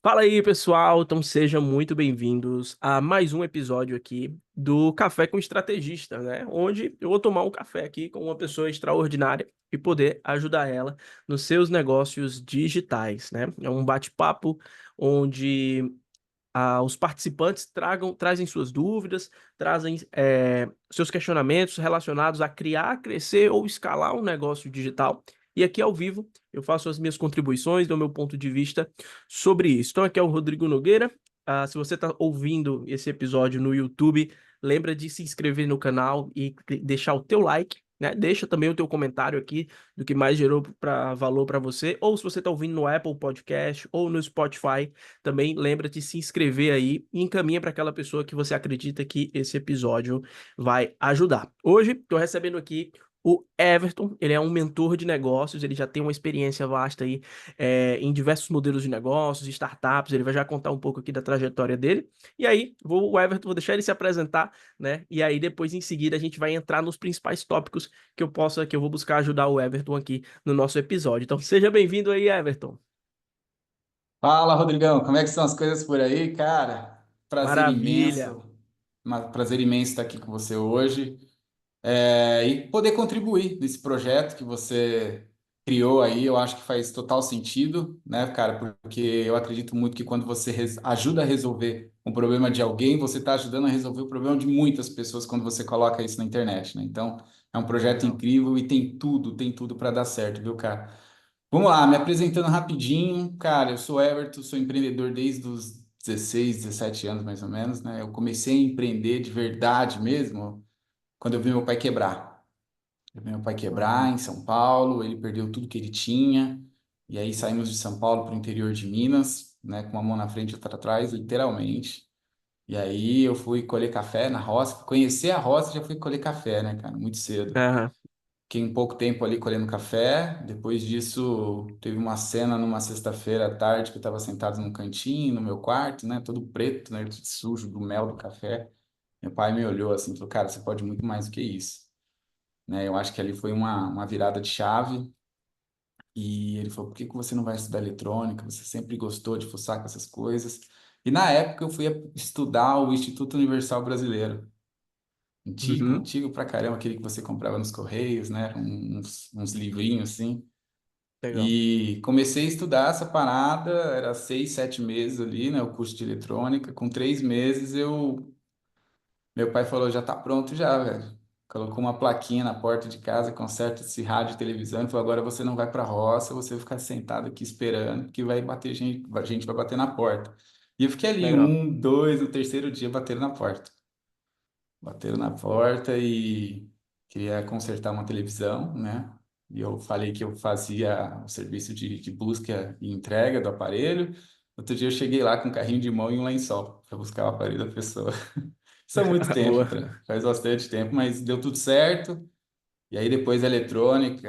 Fala aí, pessoal. Então sejam muito bem-vindos a mais um episódio aqui do Café com Estrategista, né? Onde eu vou tomar um café aqui com uma pessoa extraordinária e poder ajudar ela nos seus negócios digitais, né? É um bate-papo onde os participantes trazem suas dúvidas, trazem seus questionamentos relacionados a criar, crescer ou escalar um negócio digital. E aqui ao vivo eu faço as minhas contribuições, dou meu ponto de vista sobre isso. Então aqui é o Rodrigo Nogueira. Se você está ouvindo esse episódio no YouTube, lembra de se inscrever no canal e deixar o teu like, né? Deixa também o teu comentário aqui do que mais gerou valor para você. Ou se você está ouvindo no Apple Podcast ou no Spotify, também lembra de se inscrever aí e encaminha para aquela pessoa que você acredita que esse episódio vai ajudar. Hoje estou recebendo aqui o Everton. Ele é um mentor de negócios, ele já tem uma experiência vasta aí em diversos modelos de negócios, startups. Ele vai já contar um pouco aqui da trajetória dele. E aí, o Everton, vou deixar ele se apresentar, né? E aí depois em seguida a gente vai entrar nos principais tópicos que eu vou buscar ajudar o Everton aqui no nosso episódio. Então seja bem-vindo aí, Everton. Fala, Rodrigão, como é que são as coisas por aí, cara? Prazer Maravilha. imenso, prazer imenso estar aqui com você hoje, e poder contribuir nesse projeto que você criou aí. Eu acho que faz total sentido, né, cara? Porque eu acredito muito que quando você ajuda a resolver um problema de alguém, você está ajudando a resolver o problema de muitas pessoas quando você coloca isso na internet, né? Então, é um projeto Legal. incrível e tem tudo para dar certo, viu, cara? Vamos lá, me apresentando rapidinho. Cara, eu sou Everton, sou empreendedor desde os 16, 17 anos mais ou menos, né? Eu comecei a empreender de verdade mesmo quando eu vi meu pai quebrar. Eu vi meu pai quebrar Uhum. em São Paulo, ele perdeu tudo que ele tinha, e aí saímos de São Paulo para o interior de Minas, né? Com uma mão na frente e outra atrás, literalmente. E aí eu fui colher café na roça, conhecer a roça, já fui colher café, né, cara? Muito cedo. Aham. Fiquei um pouco tempo ali colhendo café. Depois disso, teve uma cena numa sexta-feira à tarde que eu estava sentado num cantinho, no meu quarto, né? Todo preto, né? Sujo do mel do café. Meu pai me olhou assim e falou: Cara, você pode muito mais do que isso, né? Eu acho que ali foi uma virada de chave. E ele falou: Por que que você não vai estudar eletrônica? Você sempre gostou de fuçar com essas coisas. E na época eu fui estudar o Instituto Universal Brasileiro. Antigo, Uhum. antigo pra caramba, aquele que você comprava nos Correios, né? Uns livrinhos assim. Legal. E comecei a estudar essa parada, era 6, 7 meses ali, né? O curso de eletrônica. Com 3 meses meu pai falou, já tá pronto já, velho. Colocou uma plaquinha na porta de casa, conserta esse rádio e televisão, e falou, agora você não vai pra roça, você vai ficar sentado aqui esperando, que vai bater gente, a gente vai bater na porta. E eu fiquei ali, Legal. um, dois, no terceiro dia, bateram na porta. Bateram na porta e queria consertar uma televisão, né? E eu falei que eu fazia o serviço de busca e entrega do aparelho. Outro dia eu cheguei lá com um carrinho de mão e um lençol para buscar o aparelho da pessoa. Isso há muito tempo, Boa. faz bastante tempo, mas deu tudo certo. E aí depois a eletrônica,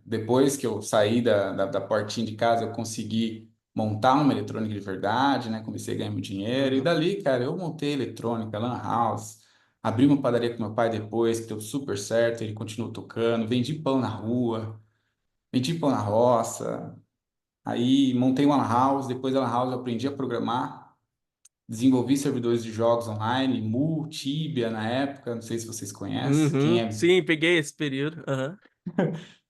depois que eu saí da portinha de casa, eu consegui montar uma eletrônica de verdade, né? Comecei a ganhar meu dinheiro. E Uhum. dali, cara, eu montei eletrônica, lan house, abri uma padaria com meu pai depois, que deu super certo, ele continuou tocando, vendi pão na rua, vendi pão na roça. Aí montei uma lan house, depois da lan house eu aprendi a programar, desenvolvi servidores de jogos online, Mu, Tibia na época, não sei se vocês conhecem, quem Uhum. é Sim, peguei esse período. Aham.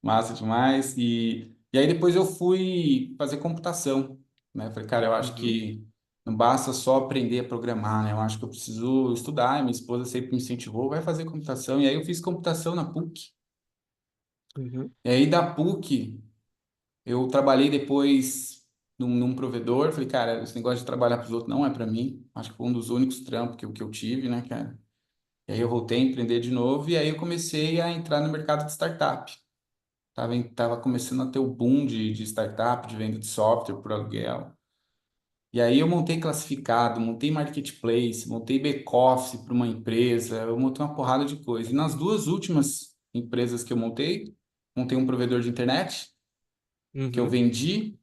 massa demais. E aí depois eu fui fazer computação, né? Falei, cara, eu acho Uhum. que não basta só aprender a programar, né? Eu acho que eu preciso estudar. E minha esposa sempre me incentivou, vai fazer computação. E aí eu fiz computação na PUC. Uhum. E aí da PUC eu trabalhei depois num provedor. Falei, cara, esse negócio de trabalhar para os outros não é para mim. Acho que foi um dos únicos trampos que eu tive, né, cara? E aí eu voltei a empreender de novo e aí eu comecei a entrar no mercado de startup. Tava começando a ter o boom de startup, de venda de software por aluguel. E aí eu montei classificado, montei marketplace, montei back-office para uma empresa, eu montei uma porrada de coisa. E nas duas últimas empresas que eu montei um provedor de internet, que eu Uhum. vendi,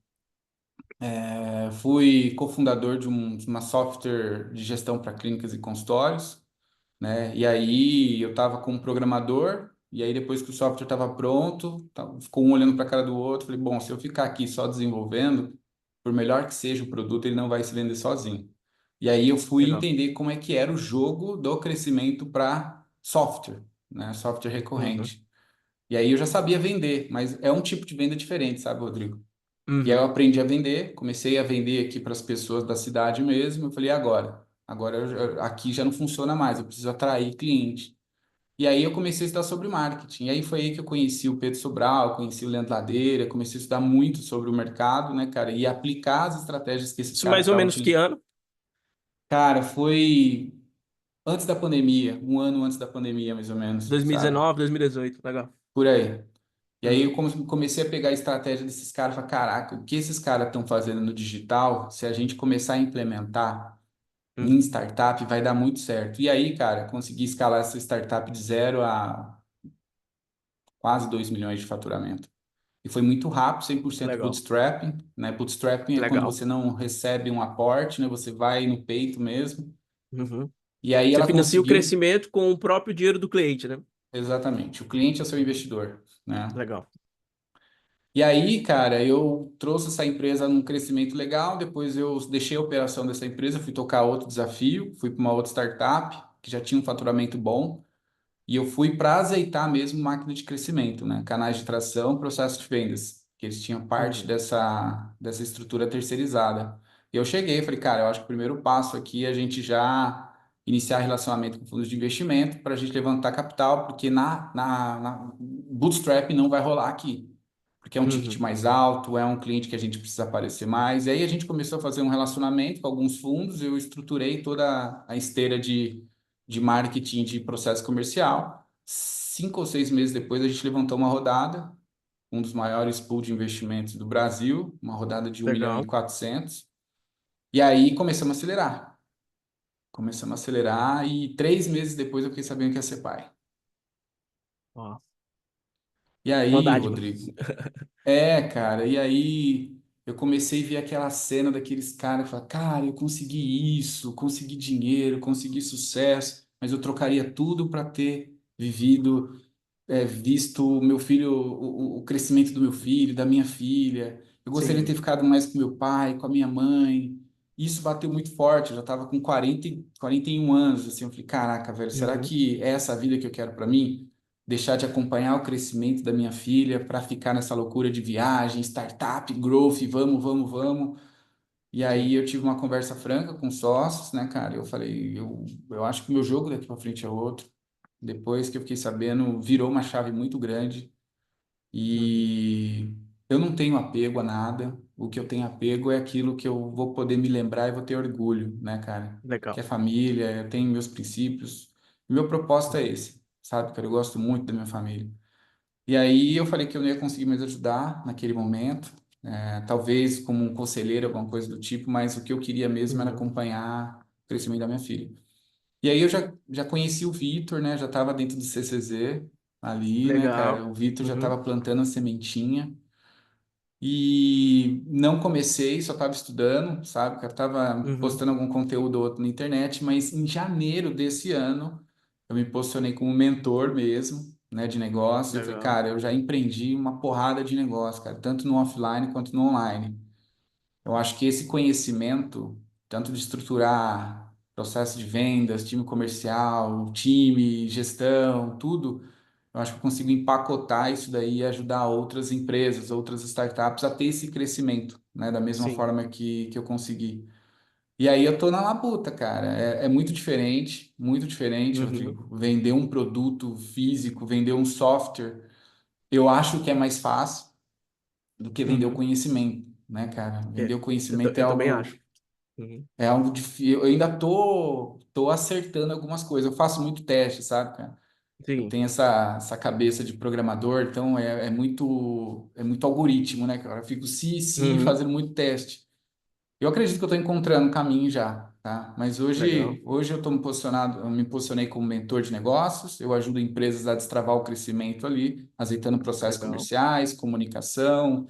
fui cofundador de uma software de gestão para clínicas e consultórios, né? E aí eu estava com um programador, e aí depois que o software estava pronto, ficou um olhando para a cara do outro, falei, bom, se eu ficar aqui só desenvolvendo, por melhor que seja o produto, ele não vai se vender sozinho. E aí eu fui Legal. entender como é que era o jogo do crescimento para software, né? Software Uhum. recorrente. E aí eu já sabia vender, mas é um tipo de venda diferente, sabe, Rodrigo? E aí eu Uhum. aprendi a vender, comecei a vender aqui para as pessoas da cidade mesmo. Eu falei, e agora? Agora aqui já não funciona mais, eu preciso atrair cliente. E aí eu comecei a estudar sobre marketing. E aí foi aí que eu conheci o Pedro Sobral, conheci o Leandro Ladeira, comecei a estudar muito sobre o mercado, né, cara, e aplicar as estratégias que esses Isso caras mais ou estavam menos que utilizando. ano? Cara, foi antes da pandemia, um ano antes da pandemia, mais ou menos, sabe? 2019, 2018. Legal. Por aí. E aí eu Uhum. comecei a pegar a estratégia desses caras e falar, caraca, o que esses caras estão fazendo no digital, se a gente começar a implementar em Uhum. startup, vai dar muito certo. E aí, cara, consegui escalar essa startup de zero a quase 2 milhões de faturamento. E foi muito rápido, 100% Legal. bootstrapping, né? Bootstrapping é quando Legal. você não recebe um aporte, né? Você vai no peito mesmo. Uhum. E aí Você ela financia o conseguiu, crescimento com o próprio dinheiro do cliente, né? exatamente, o cliente é seu investidor, né? Legal. E aí, cara, eu trouxe essa empresa num crescimento legal, depois eu deixei a operação dessa empresa, fui tocar outro desafio, fui para uma outra startup que já tinha um faturamento bom. E eu fui para azeitar mesmo máquina de crescimento, né? Canais de tração, processo de vendas, que eles tinham parte Uhum. dessa estrutura terceirizada. E eu cheguei e falei, cara, eu acho que o primeiro passo aqui é a gente já iniciar relacionamento com fundos de investimento para a gente levantar capital, porque na bootstrap não vai rolar aqui. Porque é um ticket Uhum. mais alto, é um cliente que a gente precisa aparecer mais. E aí a gente começou a fazer um relacionamento com alguns fundos, eu estruturei toda a esteira de marketing de processo comercial. 5 ou 6 meses depois, a gente levantou uma rodada, um dos maiores pools de investimentos do Brasil, uma rodada de 1,4 Legal. milhão. E aí começamos a acelerar. Começamos a acelerar e 3 meses depois eu fiquei sabendo que ia ser pai. Ó, E uma aí, dádiva. Rodrigo? Cara, e aí eu comecei a ver aquela cena daqueles caras que falam, cara, eu consegui isso, consegui dinheiro, consegui sucesso, mas eu trocaria tudo para ter vivido visto o meu filho, o crescimento do meu filho, da minha filha. Eu gostaria de Sim. ter ficado mais com meu pai, com a minha mãe. Isso bateu muito forte. Eu já estava com 41 anos. Assim, eu falei, caraca, velho, será Uhum. que é essa a vida que eu quero para mim? Deixar de acompanhar o crescimento da minha filha para ficar nessa loucura de viagem, startup, growth, vamos, vamos, vamos. E aí Sim. eu tive uma conversa franca com sócios, né, cara? Eu falei, eu acho que o meu jogo daqui para frente é outro. Depois que eu fiquei sabendo, virou uma chave muito grande Uhum. e eu não tenho apego a nada. O que eu tenho apego é aquilo que eu vou poder me lembrar e vou ter orgulho, né, cara? Que Legal. é família, eu tenho meus princípios. E meu propósito é Uhum. esse, sabe, cara? Eu gosto muito da minha família. E aí eu falei que eu não ia conseguir mais ajudar naquele momento, talvez como um conselheiro, alguma coisa do tipo, mas o que eu queria mesmo era Uhum. acompanhar o crescimento da minha filha. E aí eu já conheci o Vitor, né? Já estava dentro do CCZ ali, né, cara? Legal. O Vitor já Uhum. estava plantando a sementinha. E não comecei, só estava estudando, sabe? Eu estava Uhum. postando algum conteúdo ou outro na internet, mas em janeiro desse ano eu me posicionei como mentor mesmo, né, de negócios. Eu falei, Legal. cara, eu já empreendi uma porrada de negócio, cara, tanto no offline quanto no online. Eu acho que esse conhecimento, tanto de estruturar processo de vendas, time comercial, time, gestão, tudo, eu acho que eu consigo empacotar isso daí e ajudar outras empresas, outras startups a ter esse crescimento, né? Da mesma Sim. forma que eu consegui. E aí eu tô na labuta, cara. É muito diferente, Uhum. Rodrigo. Vender um produto físico, vender um software, eu acho que é mais fácil do que vender o Uhum. conhecimento, né, cara? É, Vender o conhecimento é eu também algo acho. Uhum. é algo difícil. Eu ainda tô acertando algumas coisas. Eu faço muito teste, sabe, cara? Eu Sim. tenho essa cabeça de programador, então é muito algoritmo, né, cara? Eu fico se Uhum. fazendo muito teste. Eu acredito que eu estou encontrando um caminho já, tá? Mas Legal. hoje eu estou me posicionado, eu me posicionei como mentor de negócios, eu ajudo empresas a destravar o crescimento ali, azeitando processos Legal. comerciais, comunicação,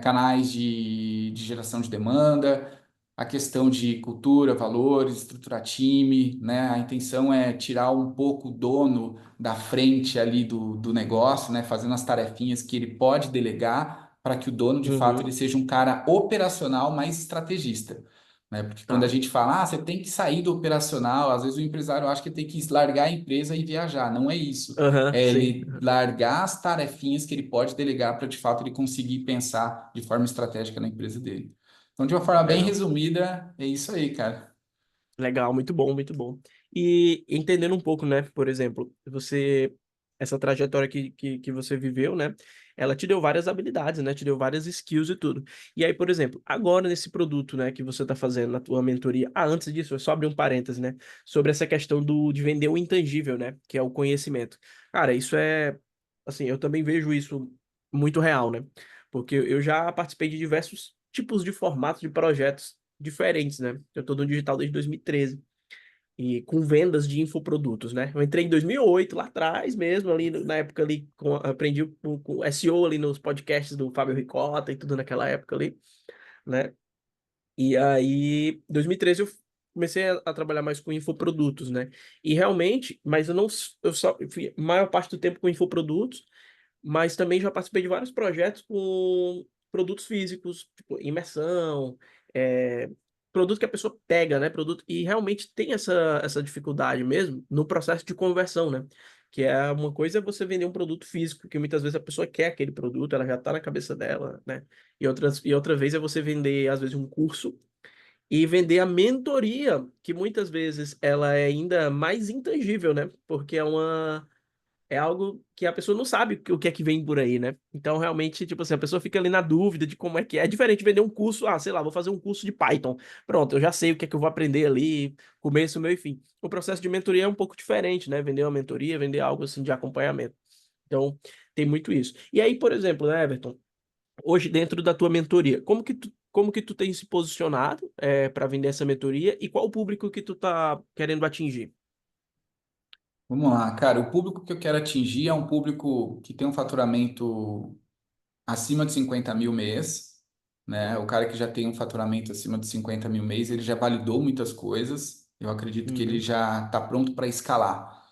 canais de geração de demanda, a questão de cultura, valores, estruturar time, né? A intenção é tirar um pouco o dono da frente ali do negócio, né? Fazendo as tarefinhas que ele pode delegar para que o dono, de fato, ele Uhum. seja um cara operacional mais estrategista. Né? Porque quando a Tá. gente fala, você tem que sair do operacional, às vezes o empresário acha que tem que largar a empresa e viajar. Não é isso. Aham, É sim. ele largar as tarefinhas que ele pode delegar para, de fato, ele conseguir pensar de forma estratégica na empresa dele. Então, de uma forma bem Legal. resumida, é isso aí, cara. Legal, muito bom, muito bom. E entendendo um pouco, né, por exemplo, essa trajetória que você viveu, né, ela te deu várias habilidades, né, te deu várias skills e tudo. E aí, por exemplo, agora nesse produto, né, que você está fazendo na tua mentoria, antes disso, eu só abrir um parêntese, né, sobre essa questão de vender o intangível, né, que é o conhecimento. Cara, isso é, assim, eu também vejo isso muito real, né, porque eu já participei de diversos tipos de formatos de projetos diferentes, né? Eu tô no digital desde 2013 e com vendas de infoprodutos, né? Eu entrei em 2008, lá atrás mesmo, ali na época ali, aprendi com SEO ali nos podcasts do Fábio Ricota e tudo naquela época ali, né? E aí, em 2013 eu comecei a trabalhar mais com infoprodutos, né? E realmente, mas eu só fui a maior parte do tempo com infoprodutos, mas também já participei de vários projetos com produtos físicos, tipo imersão, é, produto que a pessoa pega, né? Produto, e realmente tem essa dificuldade mesmo no processo de conversão, né? Que é uma coisa é você vender um produto físico, que muitas vezes a pessoa quer aquele produto, ela já está na cabeça dela, né? E outra vez é você vender, às vezes, um curso e vender a mentoria, que muitas vezes ela é ainda mais intangível, né? Porque é algo que a pessoa não sabe o que é que vem por aí, né? Então, realmente, tipo assim, a pessoa fica ali na dúvida de como é que é. É diferente de vender um curso, sei lá, vou fazer um curso de Python. Pronto, eu já sei o que é que eu vou aprender ali, começo, meio e fim. O processo de mentoria é um pouco diferente, né? Vender uma mentoria, vender algo assim de acompanhamento. Então, tem muito isso. E aí, por exemplo, né, Everton, hoje dentro da tua mentoria, como que tu tem se posicionado para vender essa mentoria e qual o público que tu tá querendo atingir? Vamos lá, cara. O público que eu quero atingir é um público que tem um faturamento acima de 50 mil mês, né? O cara que já tem um faturamento acima de 50 mil mês, ele já validou muitas coisas. Eu acredito que ele Uhum, já está pronto para escalar,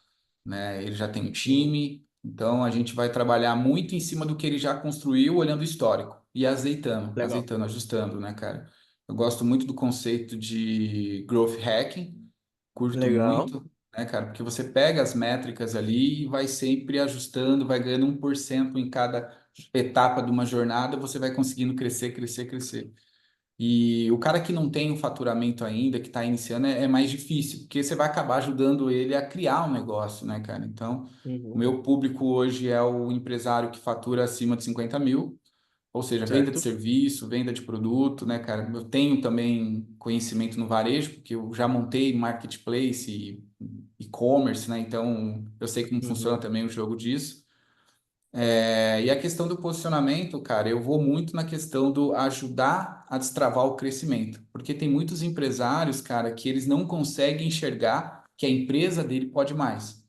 né? Ele já tem um uhum, time, então a gente vai trabalhar muito em cima do que ele já construiu, olhando o histórico e azeitando, legal, azeitando, ajustando, né, cara? Eu gosto muito do conceito de growth hacking, curto legal. muito, né, cara? Porque você pega as métricas ali e vai sempre ajustando, vai ganhando 1% em cada etapa de uma jornada, você vai conseguindo crescer, crescer, crescer. E o cara que não tem o faturamento ainda, que está iniciando, é mais difícil, porque você vai acabar ajudando ele a criar um negócio, né, cara? Então, o Uhum, meu público hoje é o empresário que fatura acima de 50 mil, ou seja, venda de certo. serviço, venda de produto, né, cara? Eu tenho também conhecimento no varejo, porque eu já montei marketplace e e-commerce, né? Então, eu sei como funciona Uhum, também o jogo disso. E a questão do posicionamento, cara, eu vou muito na questão do ajudar a destravar o crescimento, porque tem muitos empresários, cara, que eles não conseguem enxergar que a empresa dele pode mais.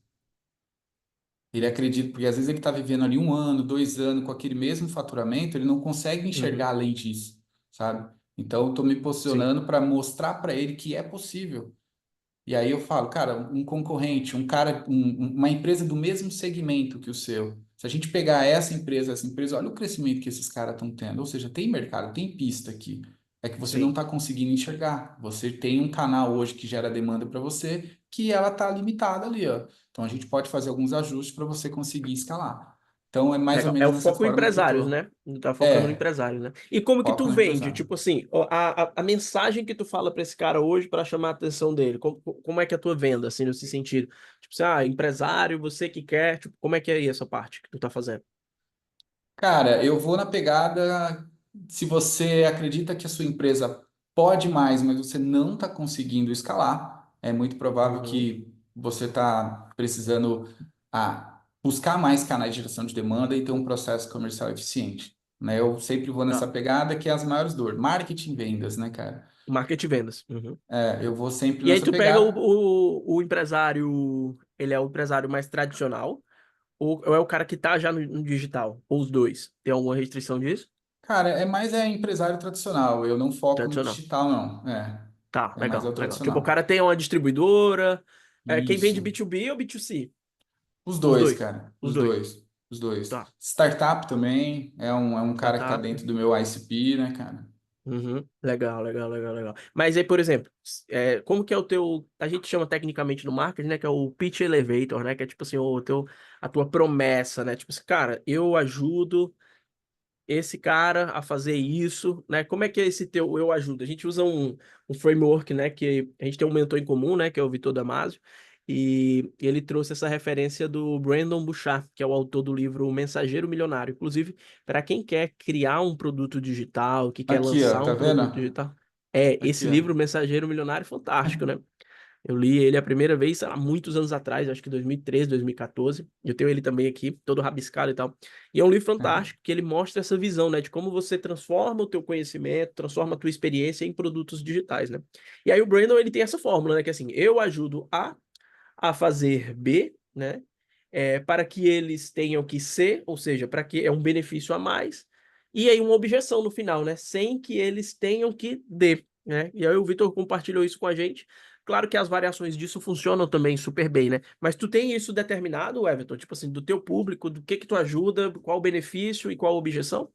Ele acredita, porque às vezes ele está vivendo ali 1 ano, 2 anos com aquele mesmo faturamento, ele não consegue enxergar uhum, além disso, sabe? Então, eu estou me sim, posicionando para mostrar para ele que é possível. E aí eu falo, cara, um concorrente, um cara, uma empresa do mesmo segmento que o seu. Se a gente pegar essa empresa, olha o crescimento que esses caras estão tendo. Ou seja, tem mercado, tem pista aqui. É que você não sim. está conseguindo enxergar. Você tem um canal hoje que gera demanda para você, que ela está limitada ali, ó. Então a gente pode fazer alguns ajustes para você conseguir escalar. Então é mais ou Legal. É menos o dessa foco em forma que eu empresários, tô. né? Tu tá focando no É, empresário, né? E como que foco tu no vende? empresário. Tipo assim, a mensagem que tu fala pra esse cara hoje para chamar a atenção dele. Como é que é a tua venda, assim, nesse sentido? Tipo assim, empresário, você que quer, tipo, como é que é aí essa parte que tu tá fazendo? Cara, eu vou na pegada. Se você acredita que a sua empresa pode mais, mas você não está conseguindo escalar, é muito provável Uhum. que você está precisando buscar mais canais de geração de demanda e ter um processo comercial eficiente. Né? Eu sempre vou nessa Tá. pegada que é as maiores dores. Marketing e vendas, né, cara? Marketing e vendas. Uhum. Eu vou sempre E aí nessa tu pega pegada. o empresário, ele é o empresário mais tradicional, ou é o cara que tá já no digital? Ou os dois? Tem alguma restrição disso? Cara, é empresário tradicional. Eu não foco no Tradicional. digital, não. Tá, É mais é o legal, legal. Tipo, o cara tradicional. tem uma distribuidora. Quem vende Isso. B2B ou B2C? Os Os dois, dois. cara. Os Os dois. dois. os dois. Tá. Startup também é um cara que está Startup. dentro do meu ICP, né, cara? Uhum. Legal, legal, legal, legal. Mas aí, por exemplo, como que é o teu, a gente chama tecnicamente no marketing, né, que é o pitch elevator, né, que é tipo assim, a tua promessa, né, tipo assim, cara, eu ajudo esse cara a fazer isso, né? Como é que é esse teu eu ajudo? A gente usa um framework, né? Que a gente tem um mentor em comum, né? Que é o Vitor Damasio, e ele trouxe essa referência do Brandon Bouchard, que é o autor do livro O Mensageiro Milionário. Inclusive, para quem quer criar um produto digital, que quer Aqui, ó, lançar tá um vendo? produto digital, Aqui, esse ó. livro, O Mensageiro Milionário, é fantástico, né? Eu li ele a primeira vez há muitos anos atrás, acho que 2013, 2014. Eu tenho ele também aqui, todo rabiscado e tal. E é um livro fantástico que ele mostra essa visão, né, de como você transforma o teu conhecimento, transforma a tua experiência em produtos digitais, né? E aí o Brandon, ele tem essa fórmula, né, que é assim, eu ajudo a fazer B, né, para que eles tenham que C, ou seja, para que é um benefício a mais, e aí uma objeção no final, né, sem que eles tenham que D, né? E aí o Vitor compartilhou isso com a gente. Claro que as variações disso funcionam também super bem, né? Mas tu tem isso determinado, Everton? Tipo assim, do teu público, do que tu ajuda, qual o benefício e qual a objeção?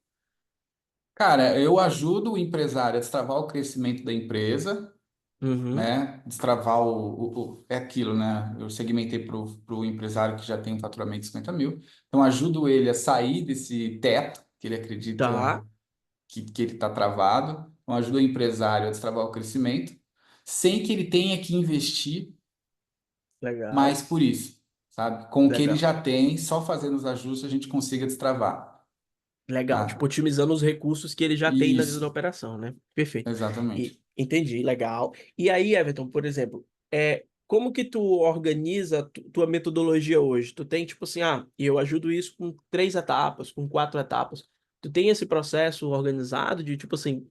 Cara, eu ajudo o empresário a destravar o crescimento da empresa, Uhum, né? Destravar é aquilo, né? Eu segmentei para o empresário que já tem um faturamento de 50 mil. Então, ajudo ele a sair desse teto que ele acredita tá, que ele está travado. Então, ajudo o empresário a destravar o crescimento, sem que ele tenha que investir legal, mais por isso, sabe? Com o que ele legal. já tem, só fazendo os ajustes a gente consiga destravar, Legal, tipo, tá? otimizando os recursos que ele já tem na Isso, operação, né? Perfeito. exatamente. E entendi, legal. E aí, Everton, por exemplo, como que tu organiza tua metodologia hoje? Tu tem tipo assim, e eu ajudo isso com 3 etapas, com 4 etapas. Tu tem esse processo organizado de tipo assim,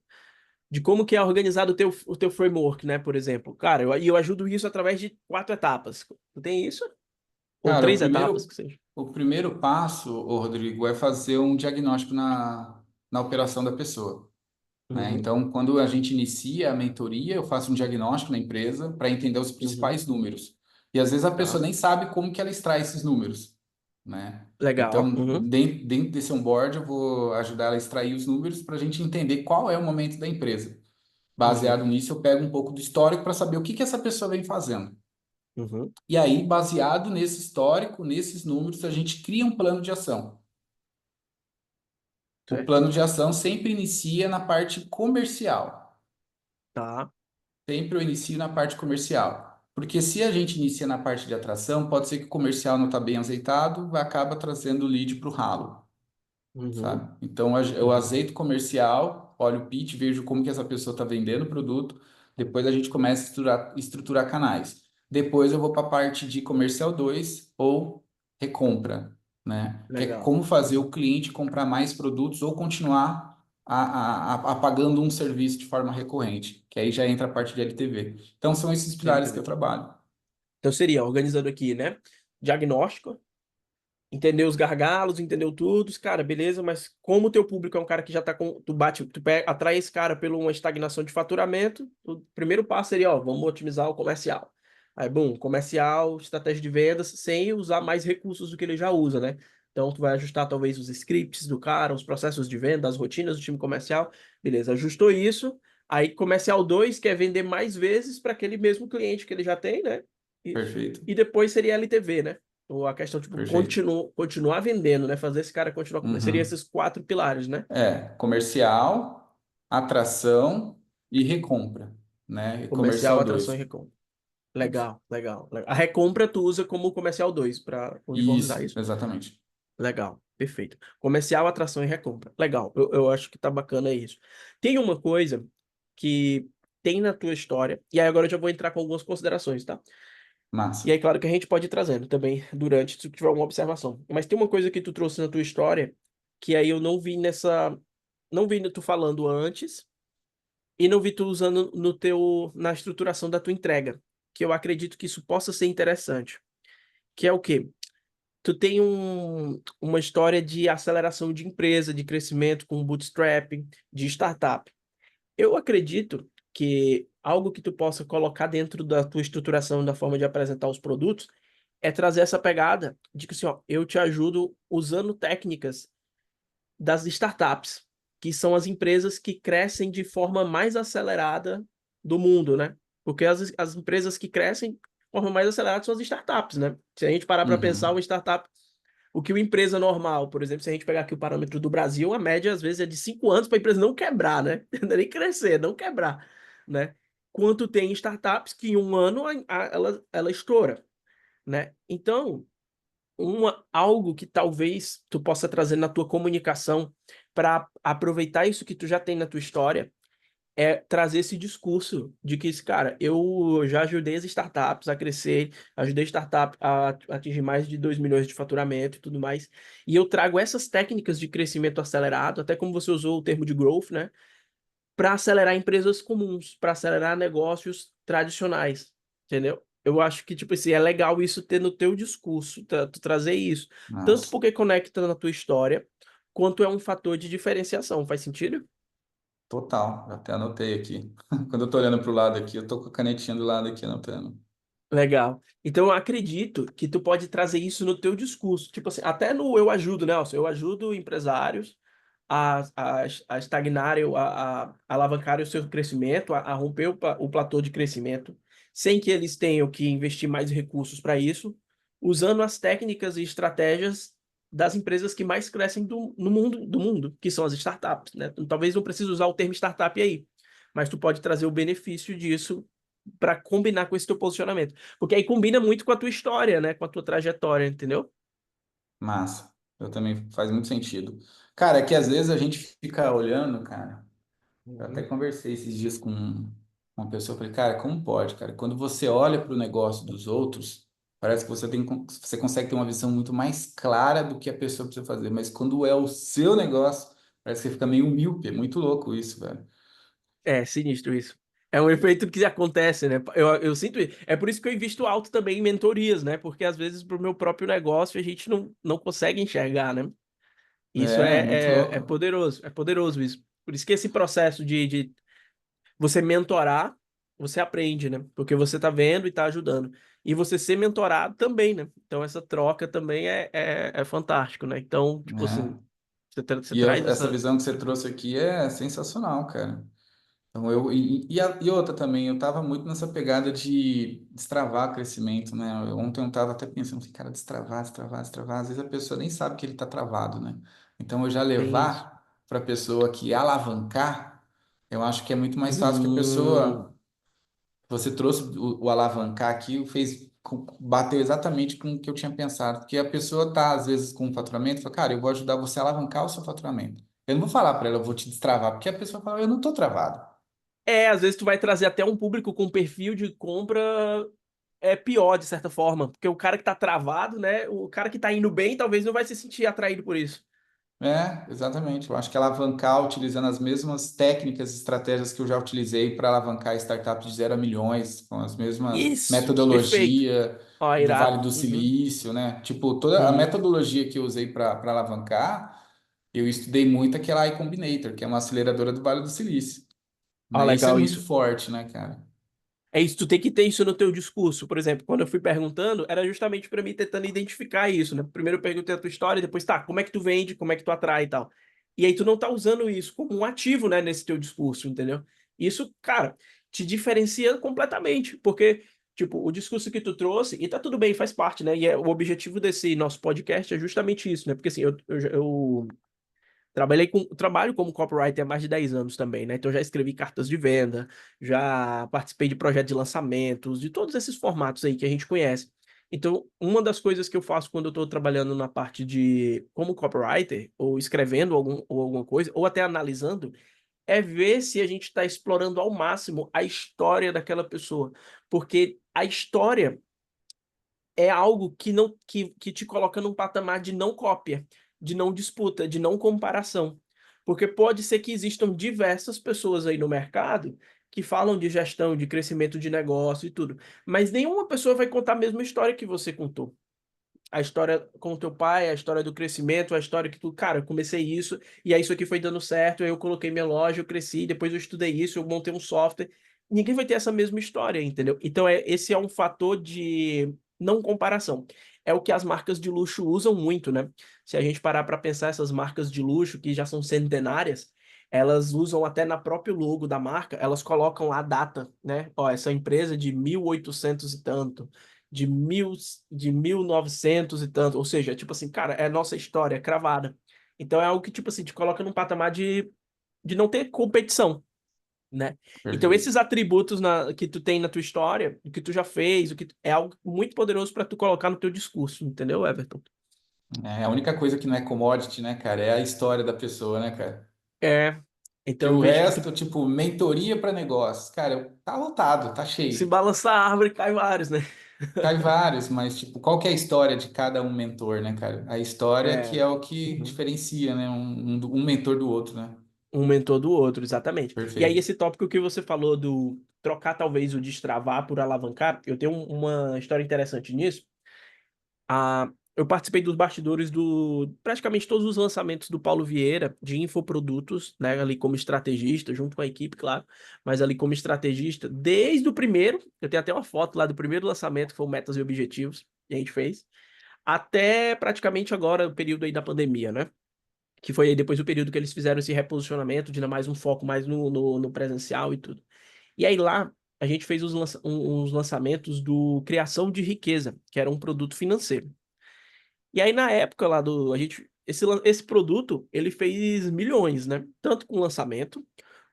de como que é organizado o teu framework, né? Por exemplo, cara, eu ajudo isso através de 4 etapas. Tu tem isso? Ou Cara, o 3 etapas, primeiro, que seja? o primeiro passo, ô Rodrigo, é fazer um diagnóstico na operação da pessoa, né? Uhum, Então, quando a gente inicia a mentoria, eu faço um diagnóstico na empresa para entender os uhum, principais números. E às vezes a pessoa tá. nem sabe como que ela extrai esses números, né? Legal. Então, Uhum, dentro desse onboard, eu vou ajudar ela a extrair os números para a gente entender qual é o momento da empresa. uhum, Baseado nisso, eu pego um pouco do histórico para saber o que que essa pessoa vem fazendo. uhum. E aí, baseado nesse histórico, nesses números, a gente cria um plano de ação. O Certo? plano de ação sempre inicia na parte comercial. Tá. Sempre eu inicio na parte comercial. Porque se a gente inicia na parte de atração, pode ser que o comercial não está bem azeitado, vai acaba trazendo o lead para o ralo, Uhum, sabe? Então eu uhum, azeito comercial, olho o pitch, vejo como que essa pessoa está vendendo o produto, depois a gente começa a estruturar canais. Depois eu vou para a parte de comercial 2 ou recompra, né? Que é legal. como fazer o cliente comprar mais produtos ou continuar pagando um serviço de forma recorrente, que aí já entra a parte de LTV. Então são esses pilares que eu LTV. trabalho. Então seria, organizando aqui, né? Diagnóstico, entender os gargalos, entendeu tudo, cara, beleza, mas como o teu público é um cara que já tá com, atrai esse cara pela uma estagnação de faturamento, o primeiro passo seria, ó, vamos otimizar o comercial. Aí, bom, comercial, estratégia de vendas, sem usar mais recursos do que ele já usa, né? Então, tu vai ajustar talvez os scripts do cara, os processos de venda, as rotinas do time comercial. Beleza, ajustou isso. Aí, comercial 2 quer vender mais vezes para aquele mesmo cliente que ele já tem, né? Isso. Perfeito, E depois seria LTV, né? Ou a questão, tipo, perfeito. continuar vendendo, né? Fazer esse cara continuar. Seria Uhum. esses 4 pilares, né? Comercial, atração e recompra, né? E Comercial, comercial atração e 2. recompra. Isso. Legal, legal, legal. A recompra tu usa como comercial 2 para uniformizar Isso, isso. exatamente. Legal, perfeito. Comercial, atração e recompra. Legal, eu acho que tá bacana isso. Tem uma coisa que tem na tua história, e aí agora eu já vou entrar com algumas considerações, tá? E Massa. aí, claro que a gente pode ir trazendo também durante, se tiver alguma observação. Mas tem uma coisa que tu trouxe na tua história que aí eu não vi não vi tu falando antes e não vi tu usando na estruturação da tua entrega, que eu acredito que isso possa ser interessante, que é o quê? Tu tem uma história de aceleração de empresa, de crescimento com bootstrapping, de startup. Eu acredito que algo que tu possa colocar dentro da tua estruturação, da forma de apresentar os produtos, é trazer essa pegada de que assim, ó, eu te ajudo usando técnicas das startups, que são as empresas que crescem de forma mais acelerada do mundo, né? Porque as empresas que crescem de forma mais acelerada são as startups, né? Se a gente parar para pensar, uma Uhum. startup, o que uma empresa normal, por exemplo, se a gente pegar aqui o parâmetro do Brasil, a média às vezes é de 5 anos para a empresa não quebrar, né? Não é nem crescer, não quebrar, né? Quanto tem startups que em um ano ela estoura, né? Então, algo que talvez tu possa trazer na tua comunicação para aproveitar isso que tu já tem na tua história é trazer esse discurso de que, cara, eu já ajudei as startups a crescer, ajudei a startup a atingir mais de 2 milhões de faturamento e tudo mais, e eu trago essas técnicas de crescimento acelerado, até como você usou o termo de growth, né, para acelerar empresas comuns, para acelerar negócios tradicionais, entendeu? Eu acho que, tipo assim, é legal isso ter no teu discurso, tu trazer isso. Tanto Nossa, porque conecta na tua história, quanto é um fator de diferenciação. Faz sentido? total. Eu até anotei aqui. Quando eu tô olhando pro lado aqui, eu tô com a canetinha do lado aqui anotando. Legal. Então eu acredito que tu pode trazer isso no teu discurso. Tipo assim, até no Eu Ajudo, Nelson. Eu ajudo empresários a estagnarem, a alavancarem o seu crescimento, a romper o platô de crescimento, sem que eles tenham que investir mais recursos para isso, usando as técnicas e estratégias das empresas que mais crescem no mundo, do mundo, que são as startups, né? Talvez não precise usar o termo startup aí, mas tu pode trazer o benefício disso para combinar com esse teu posicionamento. Porque aí combina muito com a tua história, né? Com a tua trajetória, entendeu? Massa. Eu também faz muito sentido. Cara, é que às vezes a gente fica olhando, cara. Eu até Uhum. conversei esses dias com uma pessoa, falei, cara, como pode, cara? Quando você olha para o negócio dos outros, parece que você consegue ter uma visão muito mais clara do que a pessoa precisa fazer. Mas quando é o seu negócio, parece que você fica meio míope. É muito louco isso, velho. É sinistro isso. É um efeito que acontece, né? Eu sinto isso. É por isso que eu invisto alto também em mentorias, né? Porque às vezes pro meu próprio negócio a gente não consegue enxergar, né? Isso É, muito é louco. poderoso, é poderoso isso. Por isso que esse processo de você mentorar, você aprende, né? Porque você tá vendo e tá ajudando. E você ser mentorado também, né? Então essa troca também é fantástico, né? Então, tipo É. assim, você E traz essa essa. visão que você trouxe aqui é sensacional, cara. Então, e outra também, eu tava muito nessa pegada de destravar crescimento, né? Ontem eu tava até pensando assim, cara, destravar. Às vezes a pessoa nem sabe que ele tá travado, né? Então, eu já Bem isso. levar para a pessoa que alavancar, eu acho que é muito mais fácil que a Hum, pessoa. Você trouxe o alavancar aqui, bateu exatamente com o que eu tinha pensado. Porque a pessoa tá, às vezes, com um faturamento, fala, cara, eu vou ajudar você a alavancar o seu faturamento. Eu não vou falar para ela, eu vou te destravar, porque a pessoa fala, eu não tô travado. às vezes tu vai trazer até um público com perfil de compra pior, de certa forma. Porque o cara que tá travado, né? O cara que tá indo bem talvez não vai se sentir atraído por isso. É, exatamente. Eu acho que alavancar utilizando as mesmas técnicas e estratégias que eu já utilizei para alavancar startups de 0 a milhões, com as mesmas Isso, perfeito. metodologia Ó, do irado. Vale do Uhum, Silício, né? Tipo, toda a uhum. metodologia que eu usei para alavancar, eu estudei muito aquela I Combinator, que é uma aceleradora do Vale do Silício. Ó, Né? Isso é legal muito isso. forte, né, cara? É isso, tu tem que ter isso no teu discurso. Por exemplo, quando eu fui perguntando, era justamente para mim tentando identificar isso, né? Primeiro eu perguntei a tua história, depois, tá, como é que tu vende, como é que tu atrai e tal. E aí tu não tá usando isso como um ativo, né, nesse teu discurso, entendeu? Isso, cara, te diferencia completamente, porque, tipo, o discurso que tu trouxe, e tá tudo bem, faz parte, né? E o objetivo desse nosso podcast é justamente isso, né? Porque assim, eu trabalho como copywriter há mais de 10 anos também, né? Então já escrevi cartas de venda, já participei de projetos de lançamentos, de todos esses formatos aí que a gente conhece. Então, uma das coisas que eu faço quando eu estou trabalhando na parte de como copywriter, ou escrevendo ou alguma coisa, ou até analisando, é ver se a gente está explorando ao máximo a história daquela pessoa. Porque a história é algo que não que te coloca num patamar de não cópia, de não disputa, de não comparação. Porque pode ser que existam diversas pessoas aí no mercado que falam de gestão, de crescimento de negócio e tudo, mas nenhuma pessoa vai contar a mesma história que você contou. A história com o teu pai, a história do crescimento, a história que tu, cara, eu comecei isso, e aí isso aqui foi dando certo, aí eu coloquei minha loja, eu cresci, depois eu estudei isso, eu montei um software. Ninguém vai ter essa mesma história, entendeu? Então, esse é um fator não comparação. É o que as marcas de luxo usam muito, né? Se a gente parar para pensar, essas marcas de luxo que já são centenárias, elas usam até na próprio logo da marca, elas colocam lá a data, né? Ó, essa empresa de 1800 e tanto, de mil, de 1900 e tanto, ou seja, tipo assim, cara, é nossa história, é cravada. Então é algo que, tipo assim, te coloca num patamar de não ter competição, né? Então, Perfeito. esses atributos que tu tem na tua história, o que tu já fez, é algo muito poderoso para tu colocar no teu discurso, entendeu, Everton? É, a única coisa que não é commodity, né, cara, é a história da pessoa, né, cara? É. Que Então, eu o vejo que tu resto, tipo, mentoria para negócios, cara, tá lotado, tá se cheio. balançar a árvore, cai vários, né? Cai vários, mas, tipo, qual que é a história de cada um mentor, né, cara? A história que É. é o que Uhum. diferencia, né, um mentor do outro, né? Um mentor do outro, exatamente. E aí, Perfeito. esse tópico que você falou do trocar talvez o destravar por alavancar, eu tenho uma história interessante nisso. Eu participei dos bastidores do praticamente todos os lançamentos do Paulo Vieira de infoprodutos, né, ali como estrategista, junto com a equipe, claro, mas ali como estrategista, desde o primeiro, eu tenho até uma foto lá do primeiro lançamento, que foi o Metas e Objetivos, que a gente fez, até praticamente agora, o período aí da pandemia, né? Que foi aí depois do período que eles fizeram esse reposicionamento, de dar mais um foco mais no presencial e tudo. E aí lá, a gente fez os lançamentos do Criação de Riqueza, que era um produto financeiro. E aí, na época lá do. A gente, esse produto, ele fez milhões, né? Tanto com o lançamento,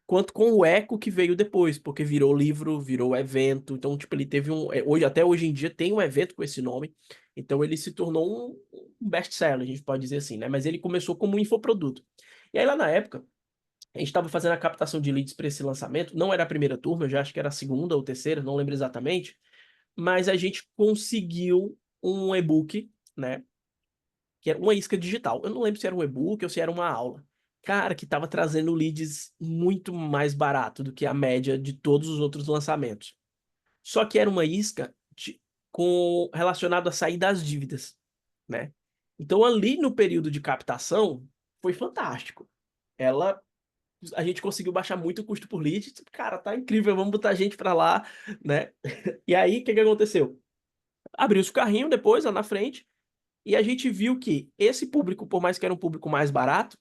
quanto com o eco que veio depois, porque virou livro, virou evento. Então, tipo, ele teve um. Hoje, até hoje em dia, tem um evento com esse nome. Então, ele se tornou um best-seller, a gente pode dizer assim, né? Mas ele começou como um infoproduto. E aí, lá na época, a gente estava fazendo a captação de leads para esse lançamento. Não era a primeira turma, eu já acho que era a segunda ou terceira, não lembro exatamente. Mas a gente conseguiu um e-book, né? Que era uma isca digital. Eu não lembro se era um e-book ou se era uma aula. Cara, que tava trazendo leads muito mais barato do que a média de todos os outros lançamentos. Só que era uma isca relacionado a sair das dívidas, né? Então ali no período de captação foi fantástico. Ela A gente conseguiu baixar muito o custo por lead. Tipo, cara, tá incrível, vamos botar gente pra lá, né? E aí, o que que aconteceu? Abriu-se o carrinho depois, lá na frente, e a gente viu que esse público, por mais que era um público mais barato,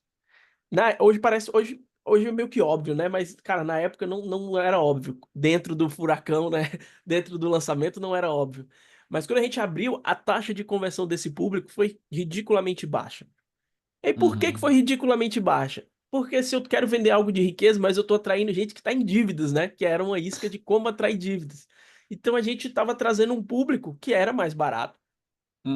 hoje parece, hoje é meio que óbvio, né? Mas, cara, na época não era óbvio. Dentro do furacão, né? Dentro do lançamento não era óbvio. Mas quando a gente abriu, a taxa de conversão desse público foi ridiculamente baixa. E por que que foi Uhum. ridiculamente baixa? Porque se eu quero vender algo de riqueza, mas eu tô atraindo gente que está em dívidas, né? Que era uma isca de como atrair dívidas. Então a gente estava trazendo um público que era mais barato,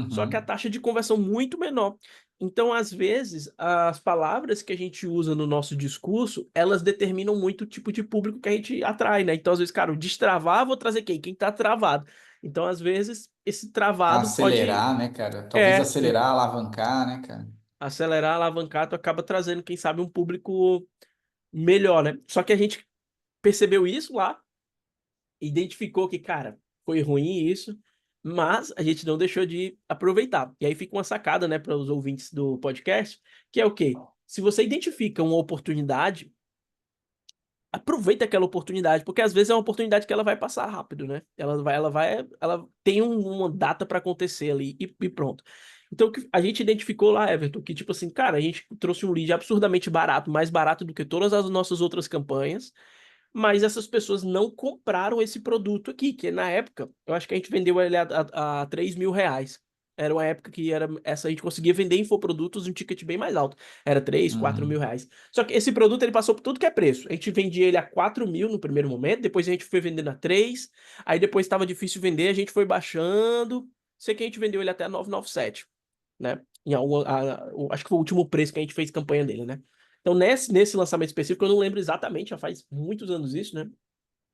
só que a Uhum. taxa de conversão muito menor. Então, às vezes, as palavras que a gente usa no nosso discurso, elas determinam muito o tipo de público que a gente atrai, né? Então, às vezes, cara, o destravar, vou trazer quem? Quem tá travado. Então, às vezes, esse travado pode, Acelerar, né, cara? Talvez em- acelerar, alavancar, né, cara? acelerar, alavancar, tu acaba trazendo, quem sabe, um público melhor, né? Só que a gente percebeu isso lá, identificou que, cara, foi ruim isso, mas a gente não deixou de aproveitar. E aí fica uma sacada, né, para os ouvintes do podcast, que é o quê? Se você identifica uma oportunidade, aproveita aquela oportunidade, porque às vezes é uma oportunidade que ela vai passar rápido, né? Ela tem uma data para acontecer ali e pronto. Então a gente identificou lá, Everton, que tipo assim, cara, a gente trouxe um lead absurdamente barato, mais barato do que todas as nossas outras campanhas, mas essas pessoas não compraram esse produto aqui, que na época, eu acho que a gente vendeu ele a 3 mil reais. Era uma época que era essa, a gente conseguia vender infoprodutos em um ticket bem mais alto. Era 3 4 mil Uhum. reais. Só que esse produto ele passou por tudo que é preço. A gente vendia ele a 4 mil no primeiro momento, depois a gente foi vendendo a 3, aí depois estava difícil vender, a gente foi baixando. Sei que a gente vendeu ele até a 997, né? Acho que foi o último preço que a gente fez campanha dele, né? Então, nesse lançamento específico, eu não lembro exatamente, já faz muitos anos isso, né?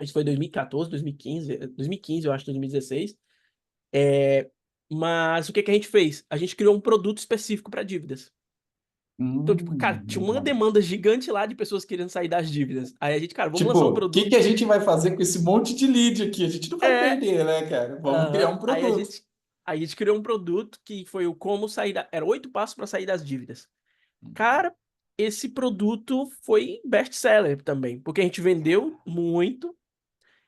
Isso foi 2014, 2015, 2015, eu acho, 2016. É, mas o que que a gente fez? A gente criou um produto específico para dívidas. Então, tipo, cara, tinha uma Legal. demanda gigante lá de pessoas querendo sair das dívidas. Aí a gente, cara, vamos lançar um Tipo, o que que produto. a gente vai fazer com esse monte de lead aqui? A gente não vai É. perder, né, cara? Vamos criar Aham. um Aí a produto. gente, a gente criou um produto que foi o como sair Era 8 passos para sair das dívidas. Cara, esse produto foi best-seller também, porque a gente vendeu muito.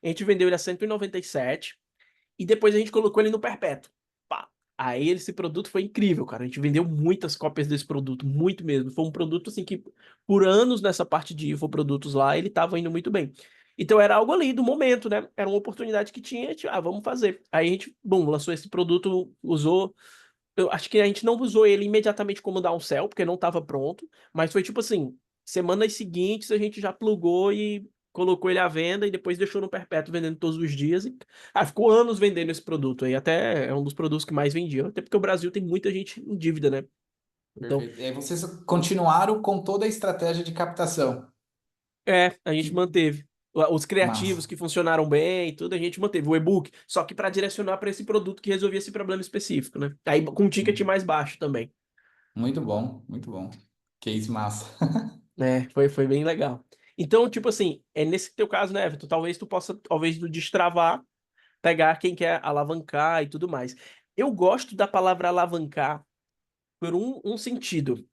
A gente vendeu ele a 197. e depois a gente colocou ele no perpétuo. Pá. Aí esse produto foi incrível, cara. A gente vendeu muitas cópias desse produto, muito mesmo. Foi um produto assim que por anos nessa parte de infoprodutos lá, ele tava indo muito bem. Então era algo ali do momento, né? Era uma oportunidade que tinha, vamos fazer. Aí a gente, bom, lançou esse produto, usou. Eu acho que a gente não usou ele imediatamente como downsell, porque não estava pronto, mas foi tipo assim, semanas seguintes a gente já plugou e colocou ele à venda e depois deixou no perpétuo vendendo todos os dias. Ficou anos vendendo esse produto aí, até é um dos produtos que mais vendiam, até porque o Brasil tem muita gente em dívida, né? Então, Perfeito. E aí vocês continuaram com toda a estratégia de captação. a gente Que manteve. Os criativos massa. que funcionaram bem, tudo a gente manteve. O e-book, só que para direcionar para esse produto que resolvia esse problema específico, né? Aí com um ticket Sim. mais baixo também. Muito bom, muito bom. Case massa. Foi bem legal. Então, tipo assim, é nesse teu caso, né, Everton? Talvez tu possa, talvez, do destravar, pegar quem quer alavancar e tudo mais. Eu gosto da palavra alavancar por um sentido.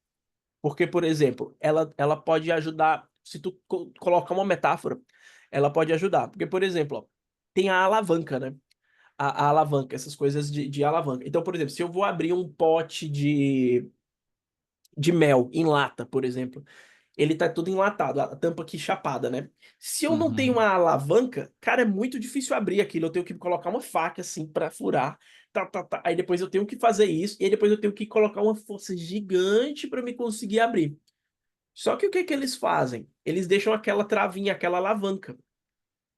Porque, por exemplo, ela pode ajudar, se tu colocar uma metáfora, ela pode ajudar. Porque, por exemplo, ó, tem a alavanca, né? A alavanca, essas coisas de alavanca. Então, por exemplo, se eu vou abrir um pote de mel em lata, por exemplo, ele tá todo enlatado, a tampa aqui chapada, né? Se eu não tenho uma Uhum, alavanca, cara, é muito difícil abrir aquilo. Eu tenho que colocar uma faca assim pra furar. Tá, tá, tá. Aí depois eu tenho que fazer isso, e aí depois eu tenho que colocar uma força gigante pra me conseguir abrir. Só que o que que eles fazem? Eles deixam aquela travinha, aquela alavanca.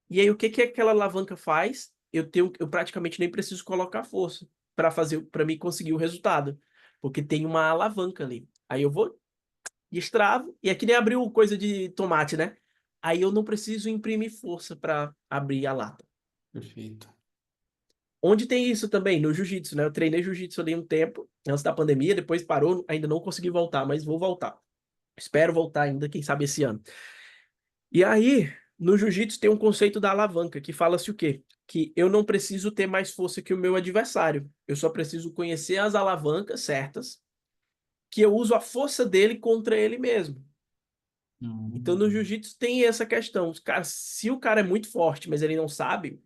E aí o que que aquela alavanca faz? Eu praticamente nem preciso colocar força pra fazer, para me conseguir o resultado, porque tem uma alavanca ali. Aí eu vou destravo, e é que nem abriu coisa de tomate, né? Aí eu não preciso imprimir força para abrir a lata. perfeito. Onde tem isso também? No jiu-jitsu, né? Eu treinei jiu-jitsu ali um tempo, antes da pandemia, depois parou, ainda não consegui voltar, mas vou voltar. Espero voltar ainda, quem sabe esse ano. E aí, no jiu-jitsu tem um conceito da alavanca, que fala-se o quê? Que eu não preciso ter mais força que o meu adversário. Eu só preciso conhecer as alavancas certas, que eu uso a força dele contra ele mesmo. Então, no Hum, jiu-jitsu tem essa questão. Cara, se o cara é muito forte, mas ele não sabe,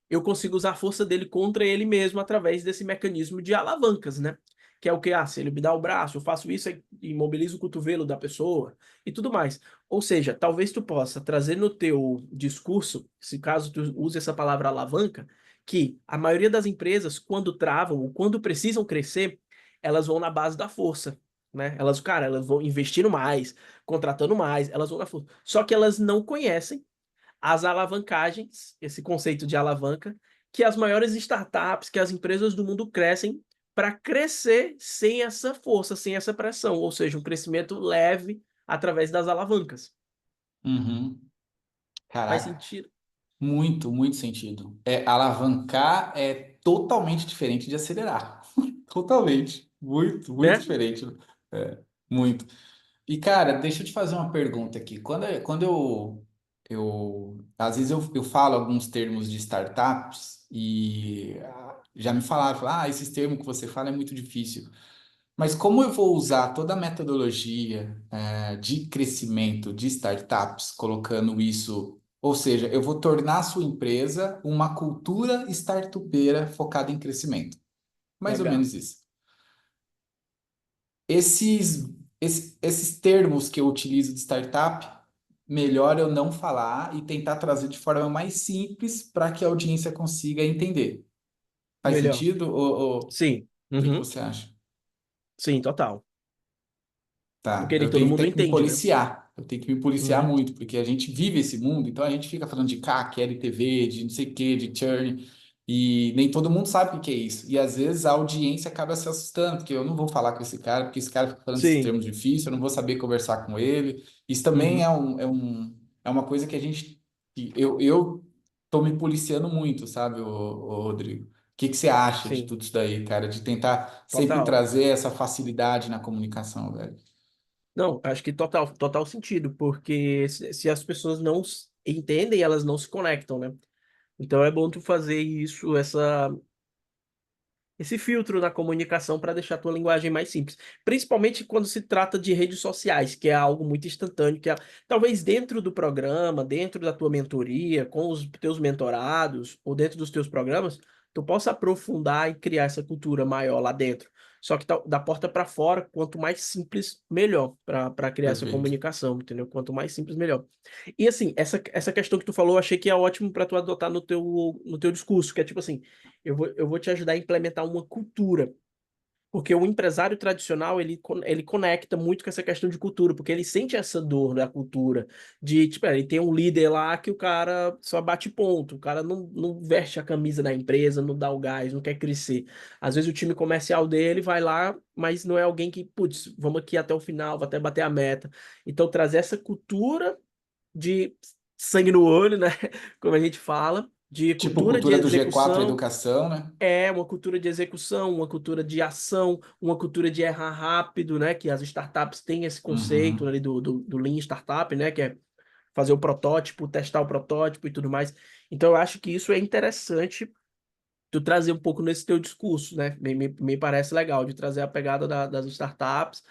eu consigo usar a força dele contra ele mesmo através desse mecanismo de alavancas, né? Que é o que? Se ele me dá o braço, eu faço isso e imobilizo o cotovelo da pessoa e tudo mais. Ou seja, talvez tu possa trazer no teu discurso, se caso tu use essa palavra alavanca, que a maioria das empresas, quando travam ou quando precisam crescer, elas vão na base da força, né? Elas, cara, elas vão investindo mais, contratando mais, elas vão na força. Só que elas não conhecem as alavancagens, esse conceito de alavanca, que as maiores startups, que as empresas do mundo crescem para crescer sem essa força, sem essa pressão, ou seja, um crescimento leve através das alavancas. uhum. Faz Caraca, sentido, muito, muito sentido. Alavancar é totalmente diferente de acelerar. Totalmente. Muito, muito né? diferente. É, muito. E, cara, deixa eu te fazer uma pergunta aqui. Quando às vezes eu falo alguns termos de startups e já me falaram, esses termos que você fala é muito difícil. Mas como eu vou usar toda a metodologia, de crescimento de startups, colocando isso, ou seja, eu vou tornar a sua empresa uma cultura startupeira focada em crescimento. Mais ou Legal. menos isso. Esses, esses termos que eu utilizo de startup, melhor eu não falar e tentar trazer de forma mais simples para que a audiência consiga entender. Faz Melhor. sentido? Ou o Sim. que que Uhum. você acha? Sim, total. Tá, Porque nem eu todo tenho, mundo tenho que me entende, né? policiar. Eu tenho que me policiar Uhum. muito, porque a gente vive esse mundo, então a gente fica falando de CAC, LTV, de não sei o quê, de churn, e nem todo mundo sabe o que que é isso. E às vezes a audiência acaba se assustando, porque eu não vou falar com esse cara, porque esse cara fica falando esses Sim. termos difíceis, eu não vou saber conversar com ele. Isso também Uhum. é uma coisa que a gente. Que eu tô me policiando muito, sabe, ô Rodrigo? O que que você acha de Sim. tudo isso daí, cara? De tentar sempre Total. trazer essa facilidade na comunicação, velho. Não, acho que total sentido, porque se as pessoas não entendem, elas não se conectam, né? Então é bom tu fazer isso, esse filtro na comunicação para deixar a tua linguagem mais simples. Principalmente quando se trata de redes sociais, que é algo muito instantâneo, talvez dentro do programa, dentro da tua mentoria, com os teus mentorados, ou dentro dos teus programas, tu possa aprofundar e criar essa cultura maior lá dentro. Só que da porta para fora, quanto mais simples, melhor para criar essa Perfeito. comunicação, entendeu? Quanto mais simples, melhor. E assim, essa questão que tu falou, eu achei que é ótimo para tu adotar no teu discurso, que é tipo assim, eu vou te ajudar a implementar uma cultura. Porque o empresário tradicional, ele conecta muito com essa questão de cultura, porque ele sente essa dor da cultura, de, tipo, ele tem um líder lá que o cara só bate ponto, o cara não veste a camisa da empresa, não dá o gás, não quer crescer. Às vezes o time comercial dele vai lá, mas não é alguém que, putz, vamos aqui até o final, vai até bater a meta. Então, trazer essa cultura de sangue no olho, né? Como a gente fala, de Tipo cultura de cultura do G4 execução, Educação, né? é uma cultura de execução, uma cultura de ação, uma cultura de errar rápido, né? Que as startups têm esse conceito Uhum. ali do Lean Startup, né? Que é fazer o protótipo, testar o protótipo e tudo mais. Então, eu acho que isso é interessante tu trazer um pouco nesse teu discurso, né? Me parece legal de trazer a pegada das startups.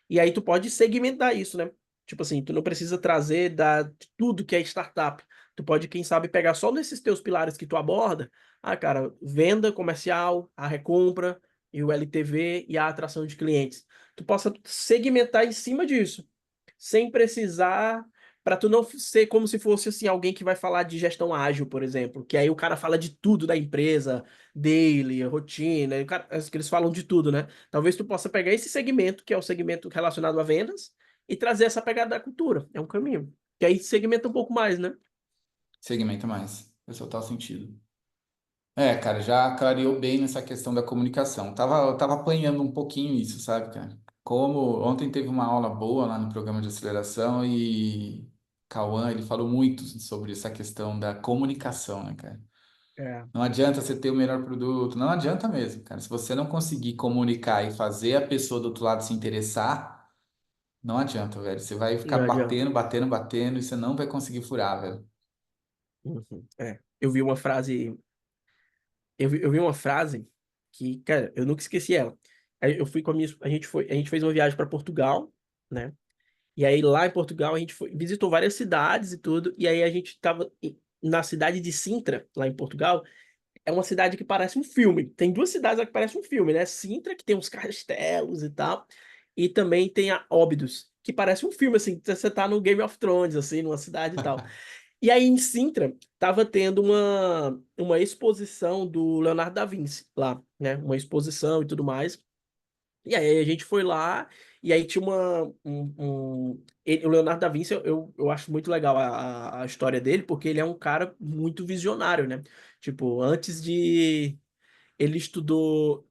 E aí tu pode segmentar isso, né? Tipo assim, tu não precisa trazer de tudo que é startup. Tu pode, quem sabe, pegar só nesses teus pilares que tu aborda. Ah, cara, venda comercial, a recompra, e o LTV e a atração de clientes. Tu possa segmentar em cima disso, sem precisar, para tu não ser como se fosse assim alguém que vai falar de gestão ágil, por exemplo, que aí o cara fala de tudo da empresa, daily, rotina, e o cara, que eles falam de tudo, né? Talvez tu possa pegar esse segmento, que é o segmento relacionado a vendas, e trazer essa pegada da cultura. É um caminho. Que aí segmenta um pouco mais, né? Segmenta mais. Faz total sentido. É, cara, já clareou bem nessa questão da comunicação. Eu tava apanhando um pouquinho isso, sabe, cara? Como ontem teve uma aula boa lá no programa de aceleração e Cauã, ele falou muito sobre essa questão da comunicação, né, cara? É, Não adianta você ter o melhor produto, não adianta mesmo, cara. Se você não conseguir comunicar e fazer a pessoa do outro lado se interessar, não adianta, velho. Você vai ficar não adianta. batendo, batendo, batendo e você não vai conseguir furar, velho. Uhum, é. Eu vi uma frase que, cara, eu nunca esqueci ela. Aí eu fui com a minha, a gente fez uma viagem para Portugal, né? E aí lá em Portugal a gente visitou várias cidades e tudo, e aí a gente tava na cidade de Sintra, lá em Portugal. É uma cidade que parece um filme. Tem duas cidades lá que parecem um filme, né? Sintra, que tem uns castelos e tal, e também tem a Óbidos, que parece um filme, assim, você tá no Game of Thrones, assim, numa cidade e tal. E aí em Sintra tava tendo uma exposição do Leonardo da Vinci lá, né? Uma exposição e tudo mais. E aí a gente foi lá, e aí tinha o Leonardo da Vinci, eu acho muito legal a história dele, porque ele é um cara muito visionário, né? Tipo, antes de ele estudou.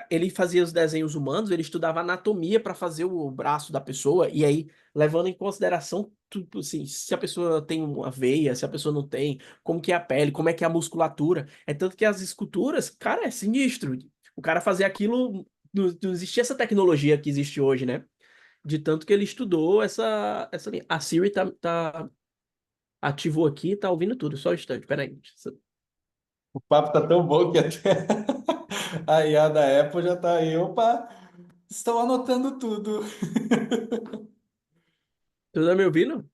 Ele fazia os desenhos humanos, ele estudava anatomia para fazer o braço da pessoa, e aí, levando em consideração tudo assim, se a pessoa tem uma veia, se a pessoa não tem, como que é a pele, como é que é a musculatura. É tanto que as esculturas, cara, é sinistro. O cara fazer aquilo, não existia essa tecnologia que existe hoje, né? De tanto que ele estudou essa linha. A Siri ativou aqui, tá ouvindo tudo, só um instante, peraí. O papo tá tão bom que até a IA da Apple já tá aí. Opa, estou anotando tudo. Tu tá me ouvindo?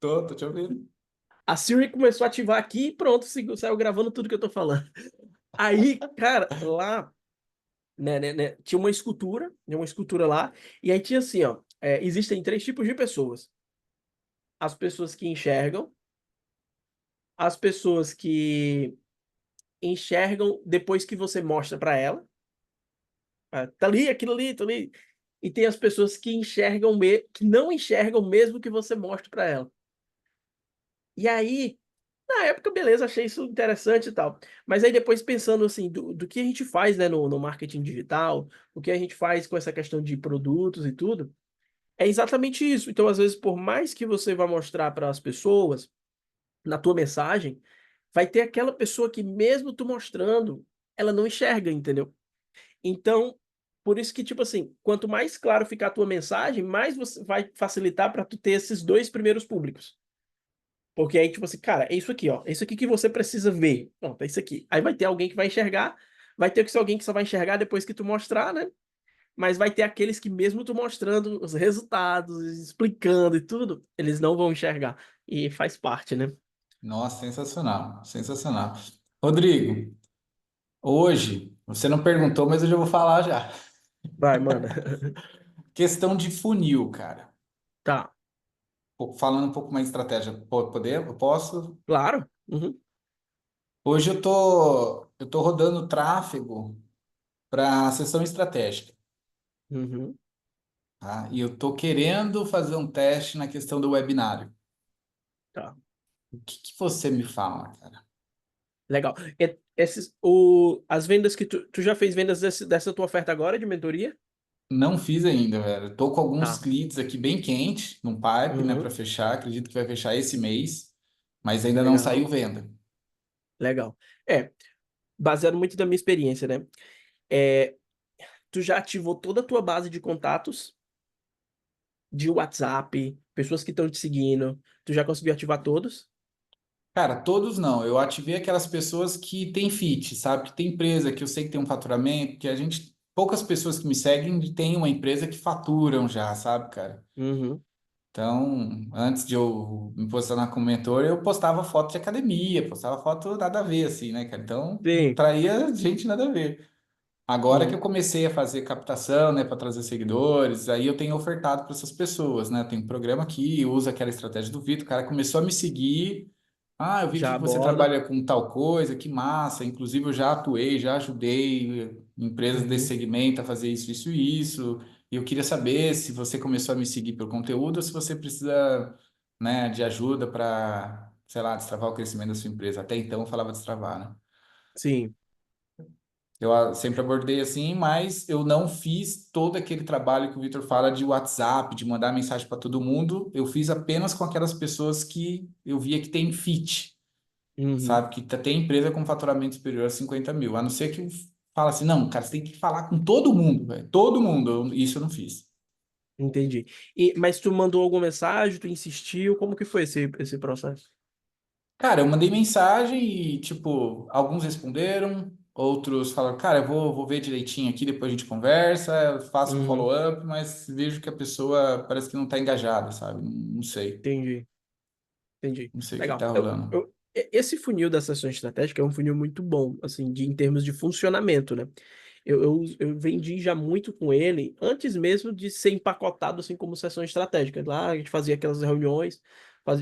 Tô te ouvindo. A Siri começou a ativar aqui e pronto, saiu gravando tudo que eu tô falando. Aí, cara, lá, né, tinha uma escultura lá, e aí tinha assim, ó, existem três tipos de pessoas. As pessoas que enxergam, as pessoas que enxergam depois que você mostra pra ela, tá ali, aquilo ali, tá ali. E tem as pessoas que que não enxergam mesmo que você mostre pra ela. E aí, na época, beleza, achei isso interessante e tal. Mas aí depois pensando assim, do que a gente faz, né, no marketing digital, o que a gente faz com essa questão de produtos e tudo, é exatamente isso. Então, às vezes, por mais que você vá mostrar para as pessoas, na tua mensagem, vai ter aquela pessoa que mesmo tu mostrando, ela não enxerga, entendeu? Então, por isso que, tipo assim, quanto mais claro ficar a tua mensagem, mais você vai facilitar para tu ter esses dois primeiros públicos. Porque aí, tipo assim, cara, é isso aqui, ó. É isso aqui que você precisa ver. Pronto, é isso aqui. Aí vai ter alguém que vai enxergar, vai ter que ser alguém que só vai enxergar depois que tu mostrar, né? Mas vai ter aqueles que, mesmo tu mostrando os resultados, explicando e tudo, eles não vão enxergar. E faz parte, né? Nossa, sensacional, sensacional. Rodrigo, Hoje, você não perguntou, mas eu já vou falar já. Vai, manda. Questão de funil, cara. Tá, Falando um pouco mais de estratégia, poder? Eu posso? claro. Uhum, Hoje eu tô rodando tráfego para sessão estratégica, uhum, tá? E eu tô querendo fazer um teste na questão do webinário. tá. O que que você me fala, cara? Legal. As vendas que tu já fez vendas dessa tua oferta agora de mentoria? Não fiz ainda, velho. Tô com alguns Tá. leads aqui bem quente, num pipe, né, para Uhum, fechar. Acredito que vai fechar esse mês, mas ainda não legal, saiu venda. legal. Baseado muito da minha experiência, né? É, tu já ativou toda a tua base de contatos de WhatsApp, pessoas que estão te seguindo. Tu já conseguiu ativar todos? Cara, todos não. Eu ativei aquelas pessoas que têm fit, sabe? Que tem empresa, que eu sei que tem um faturamento, que a gente. Poucas pessoas que me seguem têm uma empresa que faturam já, sabe, cara? Uhum. Então, antes de eu me posicionar como mentor, eu postava foto de academia, postava foto nada a ver, assim, né, cara? Então, Sim. traía gente nada a ver. Agora que eu Uhum. comecei a fazer captação, né, para trazer seguidores, aí eu tenho ofertado para essas pessoas, né? Tem um programa aqui, usa aquela estratégia do Vitor, o cara começou a me seguir. Ah, eu vi que Já você aborda. trabalha com tal coisa, que massa. Inclusive, eu já atuei, já ajudei empresas desse Uhum. segmento a fazer isso, isso e isso. E eu queria saber se você começou a me seguir pelo conteúdo ou se você precisa, né, de ajuda para, sei lá, destravar o crescimento da sua empresa. Até então eu falava destravar, né? Sim. Sempre abordei assim, mas eu não fiz todo aquele trabalho que o Vitor fala de WhatsApp, de mandar mensagem para todo mundo. Eu fiz apenas com aquelas pessoas que eu via que tem fit, Uhum. sabe? Que tem empresa com faturamento superior a 50 mil. A não ser que eu fala assim, não, cara, você tem que falar com todo mundo, velho. Todo mundo. Isso eu não fiz. Entendi. Mas tu mandou alguma mensagem, tu insistiu, como que foi esse processo? Cara, eu mandei mensagem e, tipo, alguns responderam, outros falaram, cara, eu vou ver direitinho aqui, depois a gente conversa, eu faço um Uhum. follow-up, mas vejo que a pessoa parece que não tá engajada, sabe? Não sei. Entendi. Entendi. Não sei o que que Legal. tá rolando. Esse funil da sessão estratégica é um funil muito bom, assim, em termos de funcionamento, né? Eu vendi já muito com ele antes mesmo de ser empacotado assim como sessão estratégica. Lá a gente fazia aquelas reuniões.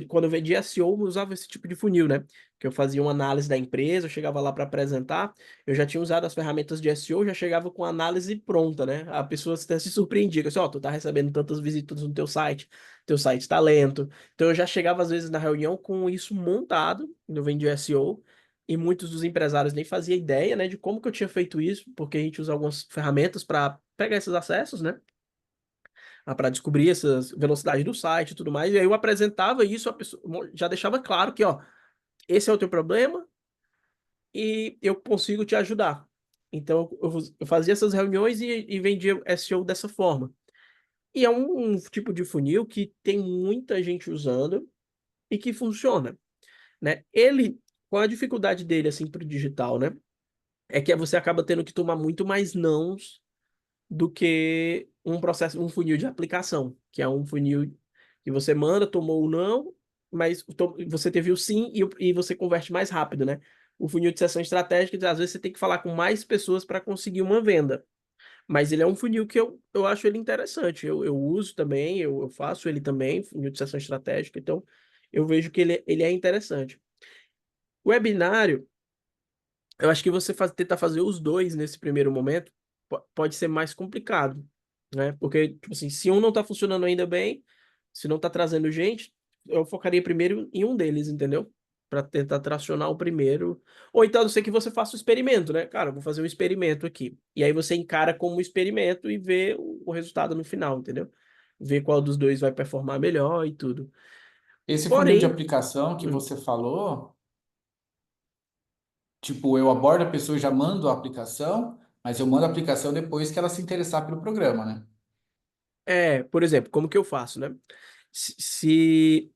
Quando eu vendia SEO, eu usava esse tipo de funil, né? Que eu fazia uma análise da empresa, eu chegava lá para apresentar, eu já tinha usado as ferramentas de SEO, já chegava com a análise pronta, né? A pessoa até se surpreendia, assim, ó, tu tá recebendo tantas visitas no teu site tá lento. Então eu já chegava às vezes na reunião com isso montado, eu vendia SEO. E muitos dos empresários nem faziam ideia, né, de como que eu tinha feito isso, porque a gente usa algumas ferramentas para pegar esses acessos, né, para descobrir essas velocidades do site e tudo mais. E aí eu apresentava isso, a pessoa já deixava claro que, ó, esse é o teu problema e eu consigo te ajudar. Então eu fazia essas reuniões e vendia SEO dessa forma. E é um tipo de funil que tem muita gente usando e que funciona, né? Ele, com a dificuldade dele assim para o digital, né? É que você acaba tendo que tomar muito mais nãos do que um processo, um funil de aplicação, que é um funil que você manda, tomou o não, mas você teve o sim e você converte mais rápido, né? O funil de sessão estratégica, às vezes você tem que falar com mais pessoas para conseguir uma venda. Mas ele é um funil que eu acho ele interessante. Eu uso também, eu faço ele também, funil de sessão estratégica, então eu vejo que ele é interessante. O webinário. Eu acho que você tentar fazer os dois nesse primeiro momento pode ser mais complicado, né? Porque, tipo assim, se um não tá funcionando ainda bem, se não tá trazendo gente, eu focaria primeiro em um deles, entendeu? Pra tentar tracionar o primeiro. Ou então, a não ser que você faça o experimento, né? Cara, eu vou fazer um experimento aqui. E aí você encara como um experimento e vê o resultado no final, entendeu? Vê qual dos dois vai performar melhor e tudo. Esse funil de Porém, aplicação que hum, você falou, tipo, eu abordo a pessoa e já mando a aplicação, mas eu mando a aplicação depois que ela se interessar pelo programa, né? por exemplo, como que eu faço, né? Se, se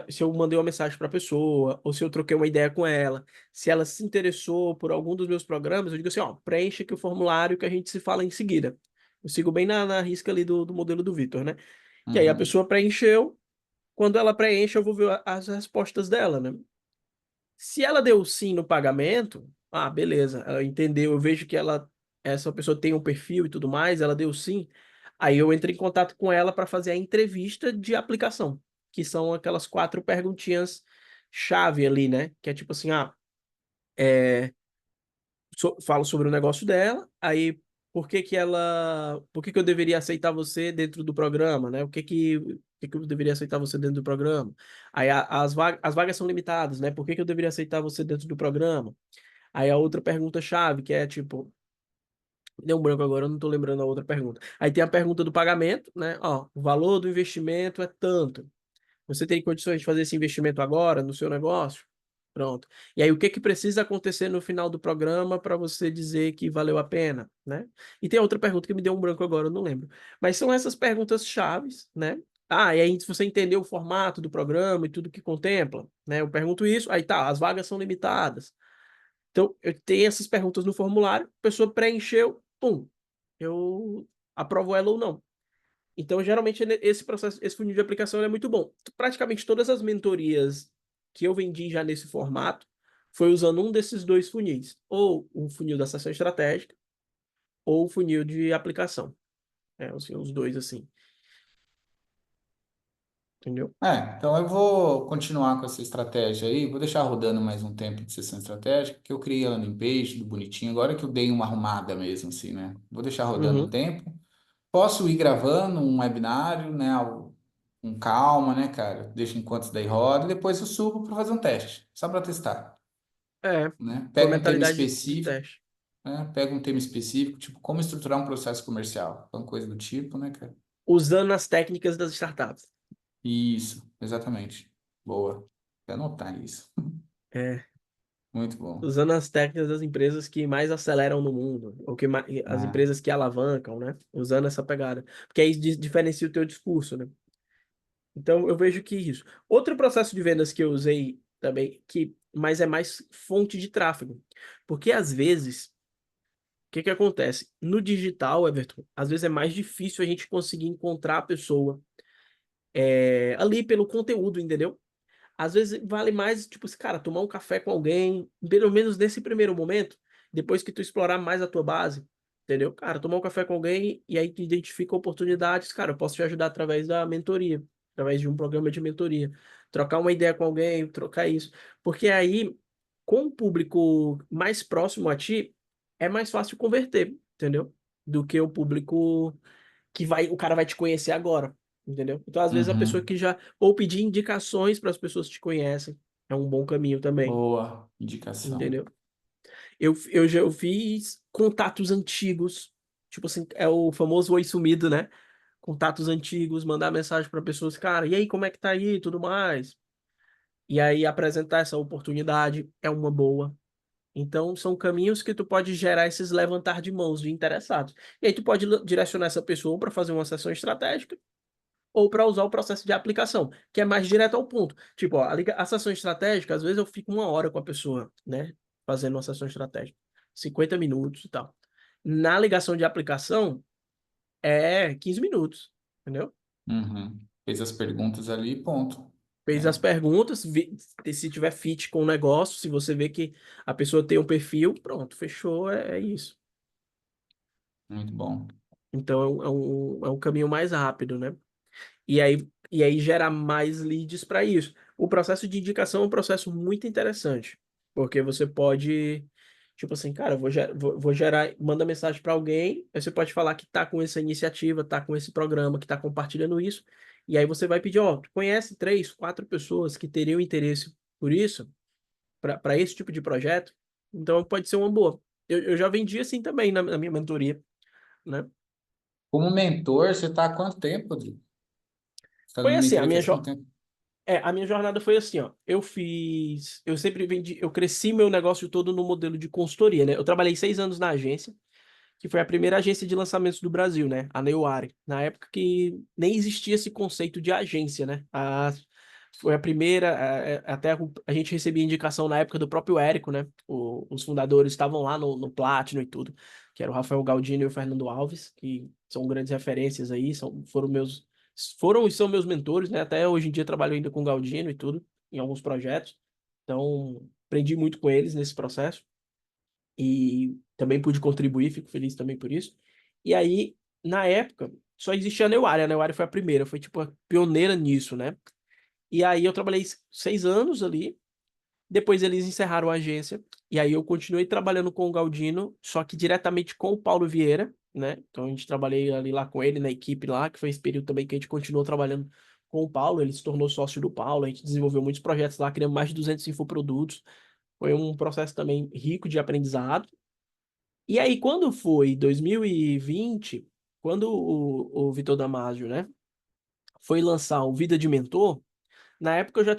se eu mandei uma mensagem para a pessoa, ou se eu troquei uma ideia com ela, se ela se interessou por algum dos meus programas, eu digo assim, ó, preencha aqui o formulário que a gente se fala em seguida. Eu sigo bem na risca ali do modelo do Vitor, né? E aí a Uhum. pessoa preencheu, quando ela preenche, eu vou ver as respostas dela, né? Se ela deu sim no pagamento, Ah, beleza, ela entendeu, eu vejo que essa pessoa tem um perfil e tudo mais, ela deu sim. Aí eu entro em contato com ela para fazer a entrevista de aplicação, que são aquelas 4 perguntinhas chave ali, né? Que é tipo assim, é, falo sobre o negócio dela, aí por que que eu deveria aceitar você dentro do programa, né? O que que eu deveria aceitar você dentro do programa? Aí as vagas são limitadas, né? Por que que eu deveria aceitar você dentro do programa? Aí a outra pergunta-chave, que é tipo, deu um branco agora, eu não tô lembrando a outra pergunta. Aí tem a pergunta do pagamento, né? Ó, o valor do investimento é tanto. Você tem condições de fazer esse investimento agora no seu negócio? Pronto. E aí, o que que precisa acontecer no final do programa para você dizer que valeu a pena, né? E tem outra pergunta que me deu um branco agora, eu não lembro. Mas são essas perguntas chaves, né? Ah, e aí, se você entender o formato do programa e tudo que contempla, né? Eu pergunto isso, aí tá, as vagas são limitadas. Então, eu tenho essas perguntas no formulário, a pessoa preencheu, pum, eu aprovo ela ou não. Então, geralmente, esse processo, esse funil de aplicação ele é muito bom. Praticamente todas as mentorias que eu vendi já nesse formato foi usando um desses dois funis, ou o funil da sessão estratégica, ou o funil de aplicação. É, assim, os dois assim, entendeu? Então eu vou continuar com essa estratégia aí, vou deixar rodando mais um tempo de sessão estratégica, que eu criei a landing page do bonitinho, agora que eu dei uma arrumada mesmo, assim, né? Vou deixar rodando um Uhum. tempo. Posso ir gravando um webinário, né? Com calma, né, cara? Deixo enquanto isso daí roda, e depois eu subo para fazer um teste, só para testar, É, né? com a Pega um tema mentalidade de específico, teste. né? Pega um tema específico, tipo como estruturar um processo comercial, uma coisa do tipo, né, cara? Usando as técnicas das startups. Isso, exatamente. Boa. Vou anotar isso. É, Muito bom. usando as técnicas das empresas que mais aceleram no mundo, ou que as Ah, empresas que alavancam, né? Usando essa pegada. Porque aí diferencia o teu discurso, né? Então, eu vejo que isso. Outro processo de vendas que eu usei também, mas é mais fonte de tráfego. Porque às vezes, o que que acontece? No digital, Everton, às vezes é mais difícil a gente conseguir encontrar a pessoa ali pelo conteúdo, entendeu? Às vezes vale mais, tipo, assim, cara, tomar um café com alguém, pelo menos nesse primeiro momento, depois que tu explorar mais a tua base, entendeu? Cara, tomar um café com alguém e aí tu identifica oportunidades, cara, eu posso te ajudar através da mentoria, através de um programa de mentoria. Trocar uma ideia com alguém, trocar isso. Porque aí, com o público mais próximo a ti, é mais fácil converter, entendeu? Do que o público o cara vai te conhecer agora, entendeu? Então, às vezes, a pessoa uhum. que já, ou pedir indicações para as pessoas que te conhecem, é um bom caminho também, Boa indicação. entendeu? Eu fiz contatos antigos, tipo assim, é o famoso oi sumido, né? Contatos antigos, mandar mensagem para pessoas, cara, e aí, como é que tá aí, e tudo mais. E aí, apresentar essa oportunidade é uma boa. Então, são caminhos que tu pode gerar esses levantar de mãos de interessados. E aí, tu pode direcionar essa pessoa para fazer uma sessão estratégica ou para usar o processo de aplicação, que é mais direto ao ponto. Tipo, ó, a sessão estratégica, às vezes eu fico 1 hora com a pessoa, né? Fazendo uma sessão estratégica. 50 minutos e tal. Na ligação de aplicação, é 15 minutos, entendeu? Uhum. Fez as perguntas ali, ponto. Fez as Né? perguntas, se tiver fit com o negócio, se você vê que a pessoa tem um perfil, pronto, fechou, é isso. Muito bom. Então é um caminho mais rápido, né? E aí gera mais leads para isso. O processo de indicação é um processo muito interessante, porque você pode, tipo assim, cara, vou gerar, manda mensagem para alguém, aí você pode falar que tá com essa iniciativa, tá com esse programa, que tá compartilhando isso, e aí você vai pedir, ó, tu conhece 3, 4 pessoas que teriam interesse por isso, para esse tipo de projeto? Então pode ser uma boa. Eu já vendi assim também na minha mentoria, né? Como mentor, você está há quanto tempo, Rodrigo? Você está Foi dando assim, mentoria faz quanto tempo? a minha jornada foi assim, ó. Eu sempre vendi, eu cresci meu negócio todo no modelo de consultoria, né? Eu trabalhei 6 anos na agência, que foi a primeira agência de lançamentos do Brasil, né? A Neuari. Na época que nem existia esse conceito de agência, né? Foi a primeira, até a gente recebia indicação na época do próprio Érico, né? Os fundadores estavam lá no Platinum e tudo, que era o Rafael Galdino e o Fernando Alves, que são grandes referências aí, foram e são meus mentores, né? Até hoje em dia trabalho ainda com o Galdino e tudo, em alguns projetos. Então, aprendi muito com eles nesse processo. e também pude contribuir, fico feliz também por isso. E aí, na época, só existia a Neuária foi a primeira, foi tipo a pioneira nisso, né? E aí eu trabalhei 6 anos ali, depois eles encerraram a agência, e aí eu continuei trabalhando com o Galdino, só que diretamente com o Paulo Vieira, né? Então a gente trabalhei ali lá com ele, na equipe lá, que foi esse período também que a gente continuou trabalhando com o Paulo, ele se tornou sócio do Paulo, a gente desenvolveu muitos projetos lá, criamos mais de 200 infoprodutos, foi um processo também rico de aprendizado. E aí, quando foi 2020, quando o Vitor Damasio, né, foi lançar o Vida de Mentor, na época eu já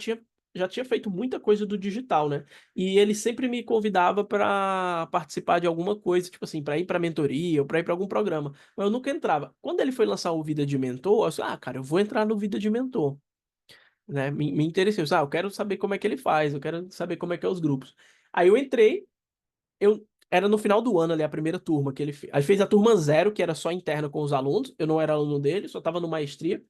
tinha feito muita coisa do digital, né? E ele sempre me convidava para participar de alguma coisa, tipo assim, para ir para mentoria ou para ir para algum programa. Mas eu nunca entrava. Quando ele foi lançar o Vida de Mentor, eu disse, cara, eu vou entrar no Vida de Mentor, né? Me interessei, eu disse, eu quero saber como é que ele faz, eu quero saber como é que é os grupos. Aí eu entrei, eu era no final do ano ali, a primeira turma que ele fez. Aí fez a turma zero, que era só interna com os alunos. Eu não era aluno dele, só estava no maestria.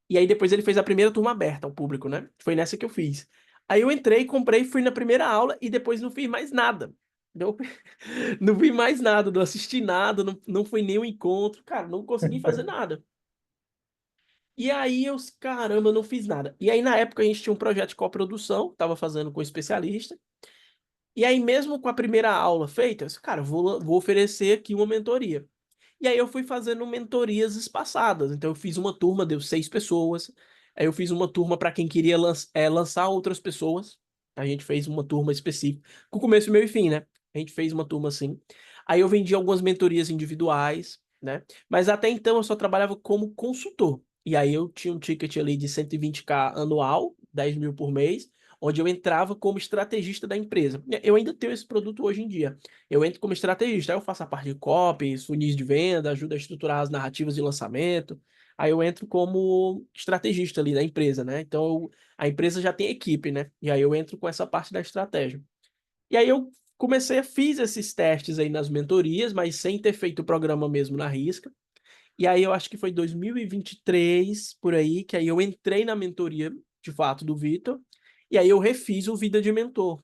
E aí depois ele fez a primeira turma aberta ao público, né? Foi nessa que eu fiz. Aí eu entrei, comprei, fui na primeira aula e depois não fiz mais nada. Não, não vi mais nada, não assisti nada, não fui nem um encontro, cara, não consegui fazer nada. E aí eu, caramba, eu não fiz nada. E aí na época a gente tinha um projeto de coprodução, tava fazendo com um especialista. E aí mesmo com a primeira aula feita, eu disse, cara, vou oferecer aqui uma mentoria. E aí eu fui fazendo mentorias espaçadas. Então eu fiz uma turma, deu 6 pessoas. Aí eu fiz uma turma para quem queria lançar outras pessoas. A gente fez uma turma específica, com começo, meio e fim, né? A gente fez uma turma assim. Aí eu vendi algumas mentorias individuais, né? Mas até então eu só trabalhava como consultor. E aí eu tinha um ticket ali de 120K anual, 10 mil por mês, onde eu entrava como estrategista da empresa. Eu ainda tenho esse produto hoje em dia. Eu entro como estrategista, aí eu faço a parte de copy, funis de venda, ajudo a estruturar as narrativas de lançamento. Aí eu entro como estrategista ali da empresa, né? Então a empresa já tem equipe, né? E aí eu entro com essa parte da estratégia. E aí eu fiz esses testes aí nas mentorias, mas sem ter feito o programa mesmo na risca. E aí eu acho que foi 2023 por aí, que aí eu entrei na mentoria, de fato, do Vitor. E aí eu refiz o Vida de Mentor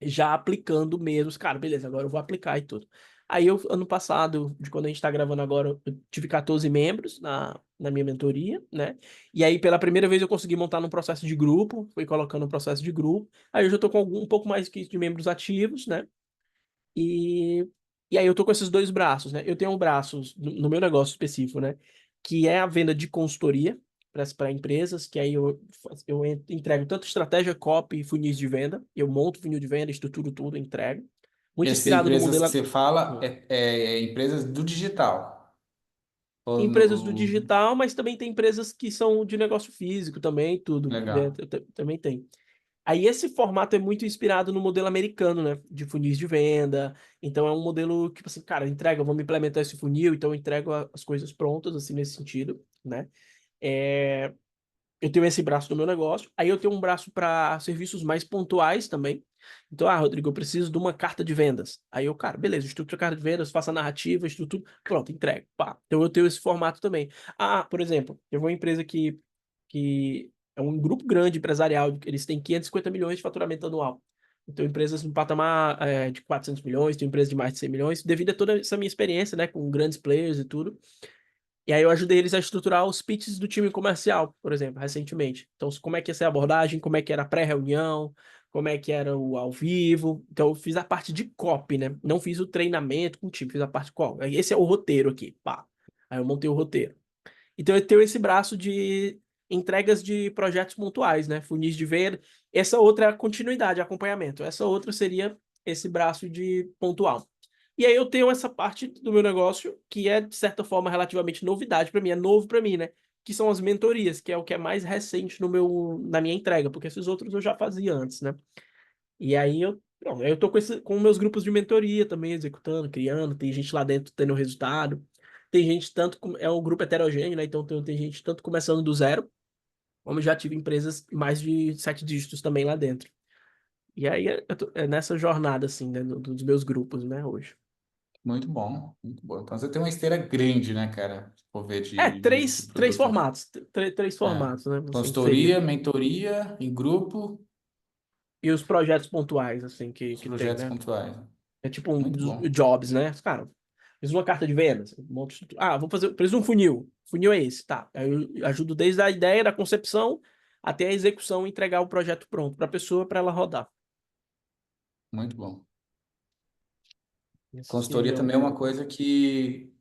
já aplicando mesmo. Cara, beleza, agora eu vou aplicar e tudo. Aí eu, ano passado, de quando a gente tá gravando agora, eu tive 14 membros na minha mentoria, né? E aí, pela primeira vez, eu consegui montar num processo de grupo, fui colocando um processo de grupo. Aí eu já tô com um pouco mais que isso de membros ativos, né? E, e aí eu tô com esses dois braços, né? Eu tenho um braço no meu negócio específico, né? Que é a venda de consultoria para empresas, que aí eu entrego tanto estratégia, copy e funis de venda. Eu monto funil de venda, estruturo tudo, entrego. E Muito essas inspirado no empresas que modelo. você fala Hum. é empresas do digital. Ou Empresas do no... digital, mas também tem empresas que são de negócio físico também, tudo, né? Legal. Também tem. Aí esse formato é muito inspirado no modelo americano, né? De funis de venda. Então é um modelo, tipo assim, cara, entrega, vamos implementar esse funil, então eu entrego as coisas prontas, assim, nesse sentido, né? É, eu tenho esse braço do meu negócio. Aí eu tenho um braço para serviços mais pontuais também. Então, Rodrigo, eu preciso de uma carta de vendas. Aí eu, cara, beleza, estrutura a carta de vendas, faço a narrativa, estrutura, pronto, entrego. Pá. Então eu tenho esse formato também. Por exemplo, eu vou uma empresa que é um grupo grande empresarial, eles têm 550 milhões de faturamento anual. Então, empresas no patamar de 400 milhões, tem empresas de mais de 100 milhões, devido a toda essa minha experiência, né, com grandes players e tudo. E aí eu ajudei eles a estruturar os pitches do time comercial, por exemplo, recentemente. Então, como é que ia ser a abordagem, como é que era a pré-reunião, como é que era o ao vivo. Então, eu fiz a parte de copy, né? Não fiz o treinamento com o time, fiz a parte de copy. Esse é o roteiro aqui, pá. Aí eu montei o roteiro. Então, eu tenho esse braço de entregas de projetos pontuais, né? Funis de venda. Essa outra é a continuidade, acompanhamento. Essa outra seria esse braço de pontual. E aí eu tenho essa parte do meu negócio que é, de certa forma, relativamente novidade para mim, é novo para mim, né? Que são as mentorias, que é o que é mais recente na minha entrega, porque esses outros eu já fazia antes, né? E aí bom, eu tô com meus grupos de mentoria também, executando, criando, tem gente lá dentro tendo resultado. Tem gente tanto, é um grupo heterogêneo, né? Então tem gente tanto começando do zero, como já tive empresas mais de 7 dígitos também lá dentro. E aí é nessa jornada, assim, né? Dos meus grupos, né, hoje. Muito bom, muito bom. Então você tem uma esteira grande, né, cara? Se for ver É, de três produtos. formatos. Três É. formatos, né? Assim que seria. Consultoria, mentoria em grupo, E os projetos pontuais, assim, os que tem, projetos né? pontuais. É tipo um Muito dos bom. jobs, né? Cara, fiz uma carta de vendas. Vou fazer, preciso de um funil. Funil é esse, tá? Aí eu ajudo desde a ideia da concepção até a execução e entregar o projeto pronto para a pessoa para ela rodar. Muito bom. Esse Consultoria seria também é um. uma coisa que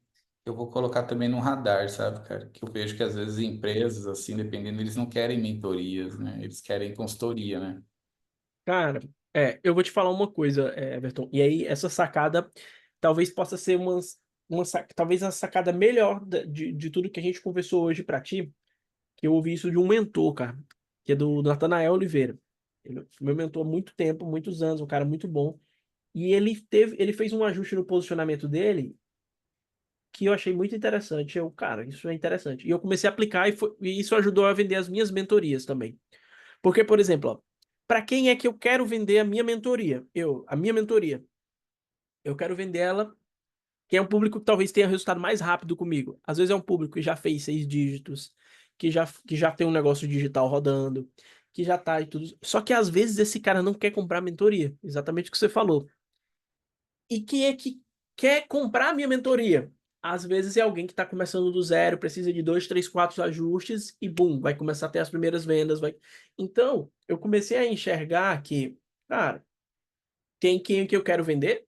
eu vou colocar também no radar, sabe, cara? Que eu vejo que às vezes empresas, assim, dependendo, eles não querem mentorias, né? Eles querem consultoria, né? Cara, eu vou te falar uma coisa, Everton. E aí, essa sacada talvez possa ser talvez a sacada melhor de tudo que a gente conversou hoje para ti, que eu ouvi isso de um mentor, cara, que é do Natanael Oliveira. Ele foi meu mentor há muito tempo, muitos anos, um cara muito bom. E ele fez um ajuste no posicionamento dele que eu achei muito interessante. Cara, isso é interessante. E eu comecei a aplicar e isso ajudou a vender as minhas mentorias também. Porque, por exemplo, para quem é que eu quero vender a minha mentoria? A minha mentoria. Eu quero vender ela. Quem é um público que talvez tenha resultado mais rápido comigo. Às vezes é um público que já fez 6 dígitos, que já tem um negócio digital rodando, que já tá e tudo. Só que às vezes esse cara não quer comprar mentoria. Exatamente o que você falou. E quem é que quer comprar a minha mentoria? Às vezes é alguém que está começando do zero, precisa de dois, três, quatro ajustes e bum, vai começar a ter as primeiras vendas. Então, eu comecei a enxergar que, cara, tem quem que eu quero vender,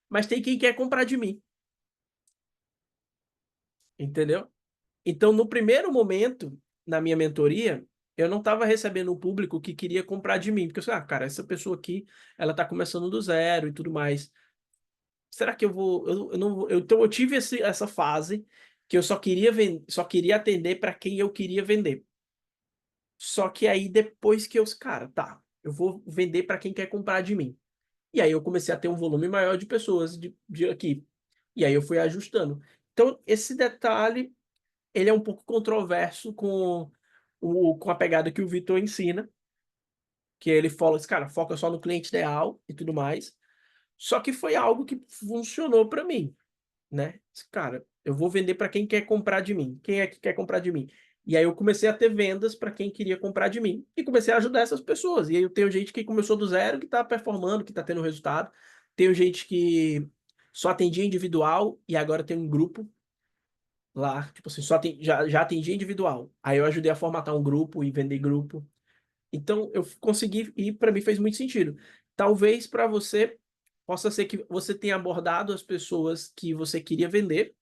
mas tem quem quer comprar de mim, entendeu? Então, no primeiro momento, na minha mentoria, eu não estava recebendo um público que queria comprar de mim, porque eu falei, cara, essa pessoa aqui, ela está começando do zero e tudo mais. Será que eu vou. Eu não vou. Então eu tive essa fase que eu só queria atender para quem eu queria vender. Só que aí depois que cara, tá, eu vou vender para quem quer comprar de mim. E aí eu comecei a ter um volume maior de pessoas de aqui. E aí eu fui ajustando. Então esse detalhe, ele é um pouco controverso com a pegada que o Vitor ensina, que ele fala, cara, foca só no cliente ideal e tudo mais. Só que foi algo que funcionou para mim, né? Cara, eu vou vender para quem quer comprar de mim. Quem é que quer comprar de mim? E aí eu comecei a ter vendas para quem queria comprar de mim e comecei a ajudar essas pessoas. E aí eu tenho gente que começou do zero, que está performando, que está tendo resultado. Tenho gente que só atendia individual e agora tem um grupo lá, tipo assim, já atendia individual. Aí eu ajudei a formatar um grupo e vender grupo. Então eu consegui e para mim fez muito sentido. Talvez para você possa ser que você tenha abordado as pessoas que você queria vender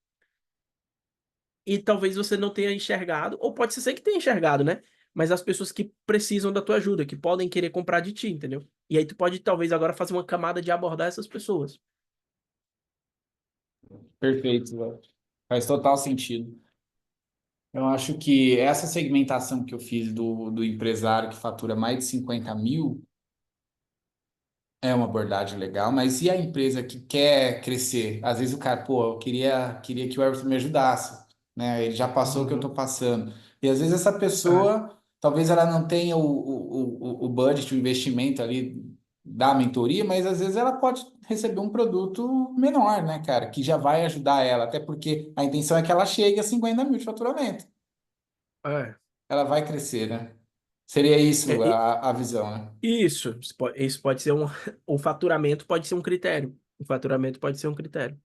e talvez você não tenha enxergado, ou pode ser que tenha enxergado, né? Mas as pessoas que precisam da tua ajuda, que podem querer comprar de ti, entendeu? E aí tu pode talvez agora fazer uma camada de abordar essas pessoas. Perfeito, velho. Faz total sentido. Eu acho que essa segmentação que eu fiz do empresário que fatura mais de 50 mil é uma abordagem legal, mas e a empresa que quer crescer? Às vezes o cara, pô, eu queria que o Everton me ajudasse, né? Ele já passou o que eu estou Uhum. passando. E às vezes essa É, pessoa, talvez ela não tenha o budget, o investimento ali da mentoria, mas às vezes ela pode receber um produto menor, né, cara? Que já vai ajudar ela, até porque a intenção é que ela chegue a 50 mil de faturamento. é. Ela vai crescer, né? Seria isso É, a visão, né? isso pode ser o faturamento pode ser um critério. O faturamento pode ser um critério,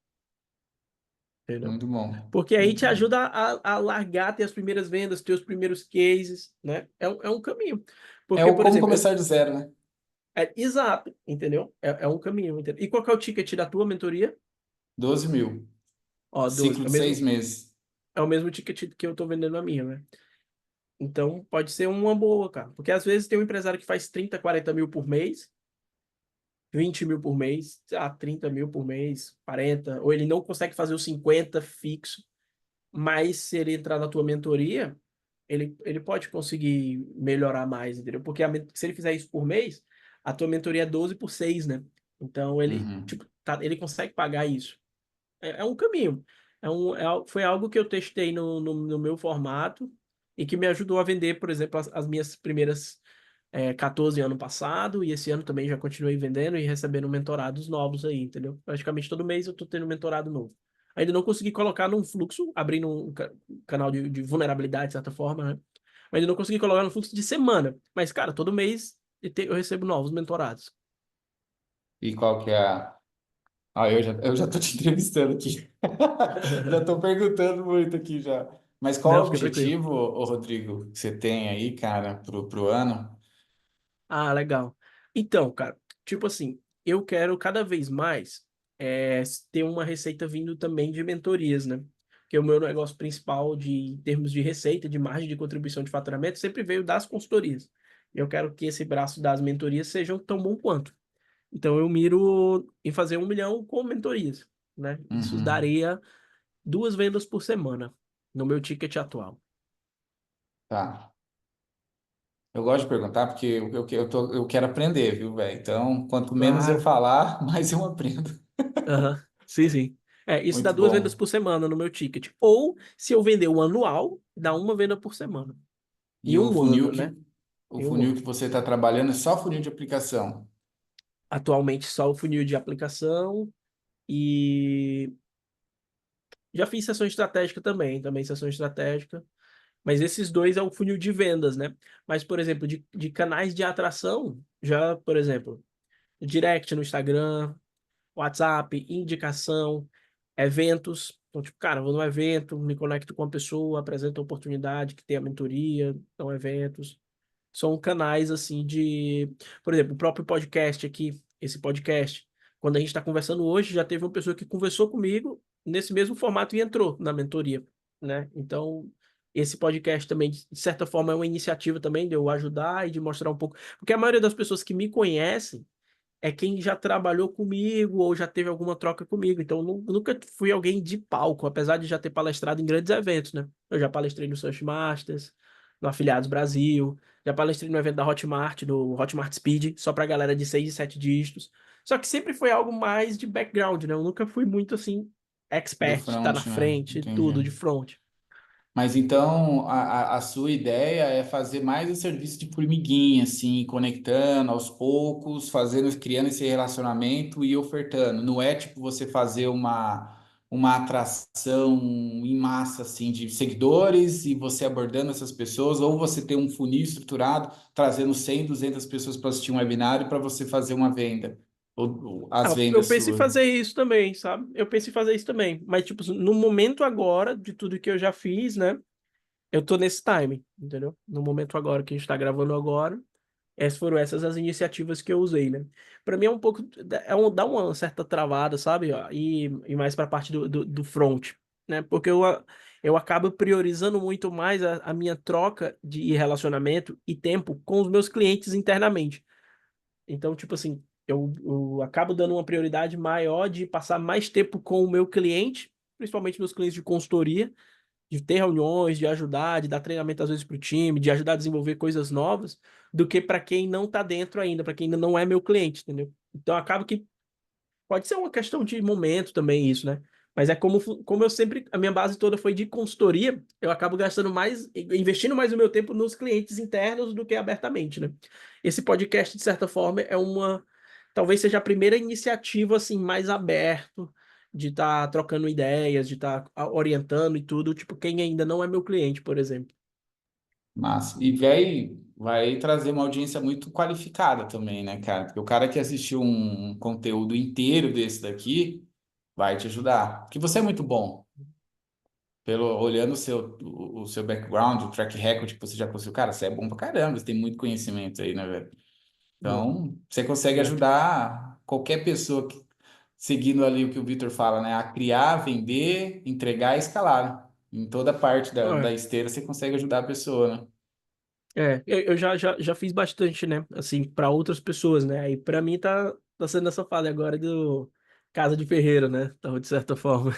entendeu? Muito bom. Porque aí Muito te bom. ajuda a largar, ter as primeiras vendas, ter os primeiros cases, né? É um caminho. É Porque, o por como exemplo, começar do zero, né? exato, entendeu? É um caminho, entendeu? E qual que é o ticket da tua mentoria? 12 mil. Ó, 12. Ciclo É o de 6 meses. mesmo ticket que eu tô vendendo a minha, né? Então, pode ser uma boa, cara. Porque às vezes tem um empresário que faz 30, 40 mil por mês, 20 mil por mês, 30 mil por mês, 40, ou ele não consegue fazer os 50 fixo. Mas se ele entrar na tua mentoria, ele pode conseguir melhorar mais, entendeu? Porque se ele fizer isso por mês, a tua mentoria é 12 por 6, né? Então ele, Uhum. tipo, ele consegue pagar isso. É um caminho. Foi algo que eu testei no meu formato e que me ajudou a vender, por exemplo, as minhas primeiras 14 ano passado, e esse ano também já continuei vendendo e recebendo mentorados novos aí, entendeu? Praticamente todo mês eu tô tendo um mentorado novo. Ainda não consegui colocar num fluxo, abrindo um canal de vulnerabilidade, de certa forma, né? Mas ainda não consegui colocar no fluxo de semana. Mas, cara, todo mês eu recebo novos mentorados. E qual que é eu já tô te entrevistando aqui. Já tô perguntando muito aqui já. Mas qual é Não, o fica tranquilo. objetivo, ô Rodrigo, que você tem aí, cara, pro ano? Ah, legal. Então, cara, tipo assim, eu quero cada vez mais ter uma receita vindo também de mentorias, né? Porque o meu negócio principal em termos de receita, de margem de contribuição de faturamento, sempre veio das consultorias. Eu quero que esse braço das mentorias sejam tão bom quanto. Então, eu miro em fazer 1 milhão com mentorias, né? Isso Uhum, daria 2 vendas por semana no meu ticket atual. tá. Eu gosto de perguntar porque eu quero aprender, viu, velho? Então, quanto menos eu Claro. falar, mais eu aprendo. Aham. Sim, sim. Isso dá Muito 2 vendas bom. por semana no meu ticket. Ou, se eu vender o anual, dá 1 venda por semana. E Em o um funil ano, que, né? o Em um funil ano. que você está trabalhando é só funil de aplicação. Atualmente, só o funil de aplicação e já fiz sessão estratégica também sessão estratégica. Mas esses dois é o funil de vendas, né? Mas, por exemplo, de canais de atração, já, por exemplo, direct no Instagram, WhatsApp, indicação, eventos. Então, tipo, cara, eu vou num evento, me conecto com uma pessoa, apresento a oportunidade que tem a mentoria, então eventos. São canais assim de, por exemplo, o próprio podcast aqui, esse podcast. Quando a gente está conversando hoje, já teve uma pessoa que conversou comigo nesse mesmo formato e entrou na mentoria, né? Então, esse podcast também, de certa forma, é uma iniciativa também de eu ajudar e de mostrar um pouco. Porque a maioria das pessoas que me conhecem é quem já trabalhou comigo ou já teve alguma troca comigo. Então, nunca fui alguém de palco, apesar de já ter palestrado em grandes eventos, né? Eu já palestrei no Search Masters, no Afiliados Brasil, já palestrei no evento da Hotmart, do Hotmart Speed, só pra galera de 6 e 7 dígitos. Só que sempre foi algo mais de background, né? Eu nunca fui muito assim, Do expert, tá na front, né? frente, tudo de Entendi. front. Mas então a sua ideia é fazer mais esse serviço de formiguinha, assim, conectando aos poucos, fazendo, criando esse relacionamento e ofertando. Não é tipo você fazer uma atração em massa, assim, de seguidores e você abordando essas pessoas, ou você ter um funil estruturado, trazendo 100, 200 pessoas para assistir um webinário para você fazer uma venda, ou as Ah, eu vendas penso em suas. fazer isso também, sabe? Eu penso em fazer isso também. Mas, tipo, no momento agora, de tudo que eu já fiz, né? Eu tô nesse time, entendeu? No momento agora que a gente tá gravando agora, essas foram essas as iniciativas que eu usei, né? Pra mim é um pouco, dá uma certa travada, sabe? Ó, e mais pra parte do front, né? Porque eu acabo priorizando muito mais a minha troca de relacionamento e tempo com os meus clientes internamente. Então, tipo assim, eu acabo dando uma prioridade maior de passar mais tempo com o meu cliente, principalmente meus clientes de consultoria, de ter reuniões, de ajudar, de dar treinamento às vezes para o time, de ajudar a desenvolver coisas novas, do que para quem não está dentro ainda, para quem ainda não é meu cliente, entendeu? Então acaba que pode ser uma questão de momento também isso, né? Mas é como eu sempre, a minha base toda foi de consultoria, eu acabo gastando mais, investindo mais o meu tempo nos clientes internos do que abertamente, né? Esse podcast, de certa forma, talvez seja a primeira iniciativa, assim, mais aberto, de estar trocando ideias, de estar orientando e tudo, tipo, quem ainda não é meu cliente, por exemplo. Mas, e vai trazer uma audiência muito qualificada também, né, cara? Porque o cara que assistiu um conteúdo inteiro desse daqui vai te ajudar. Porque você é muito bom. Olhando o seu background, o track record que você já conseguiu, cara, você é bom pra caramba, você tem muito conhecimento aí, né, velho? Boa. Então, você consegue Obrigado. ajudar qualquer pessoa seguindo ali o que o Vitor fala, né? A criar, vender, entregar e escalar. Em toda parte da esteira você consegue ajudar a pessoa, né? Eu já fiz bastante, né? Assim, para outras pessoas, né? E para mim tá sendo essa fase agora do Casa de Ferreira, né? Então, de certa forma.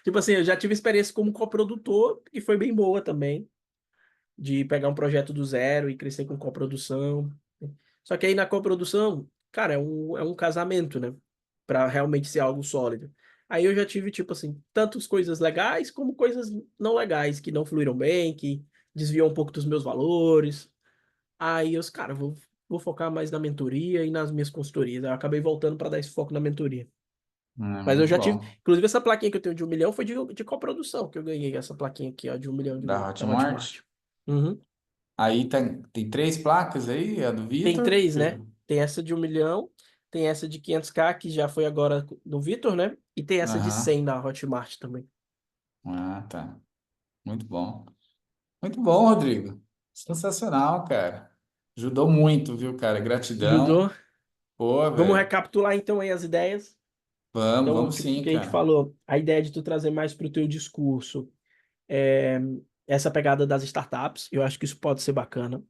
Tipo assim, eu já tive experiência como coprodutor e foi bem boa também, de pegar um projeto do zero e crescer com coprodução. Só que aí na coprodução, cara, é um casamento, né? Para realmente ser algo sólido. Aí eu já tive, tipo assim, tantas coisas legais como coisas não legais, que não fluíram bem, que desviou um pouco dos meus valores. Aí eu, cara, vou focar mais na mentoria e nas minhas consultorias. Aí eu acabei voltando para dar esse foco na mentoria. Mas eu Muito já tive, bom. inclusive essa plaquinha que eu tenho de 1 milhão foi de coprodução que eu ganhei, essa plaquinha aqui, ó, de 1 milhão Da da Hotmart. Hotmart. Uhum. Aí tem três placas aí, a do Tem Vitor. três, né? Tem essa de 1 milhão. tem essa de 500K, que já foi agora do Vitor, né? E tem essa de Aham. 100 da Hotmart também. Ah, tá. Muito bom. Muito bom, Rodrigo. Sensacional, cara. Ajudou muito, viu, cara? Ajudou? Gratidão. Pô, Vamos velho. recapitular então aí as ideias. Vamos, Então, o vamos que, o sim, que a gente cara. falou, a ideia de tu trazer mais para o teu discurso, é, essa pegada das startups, eu acho que isso pode ser bacana.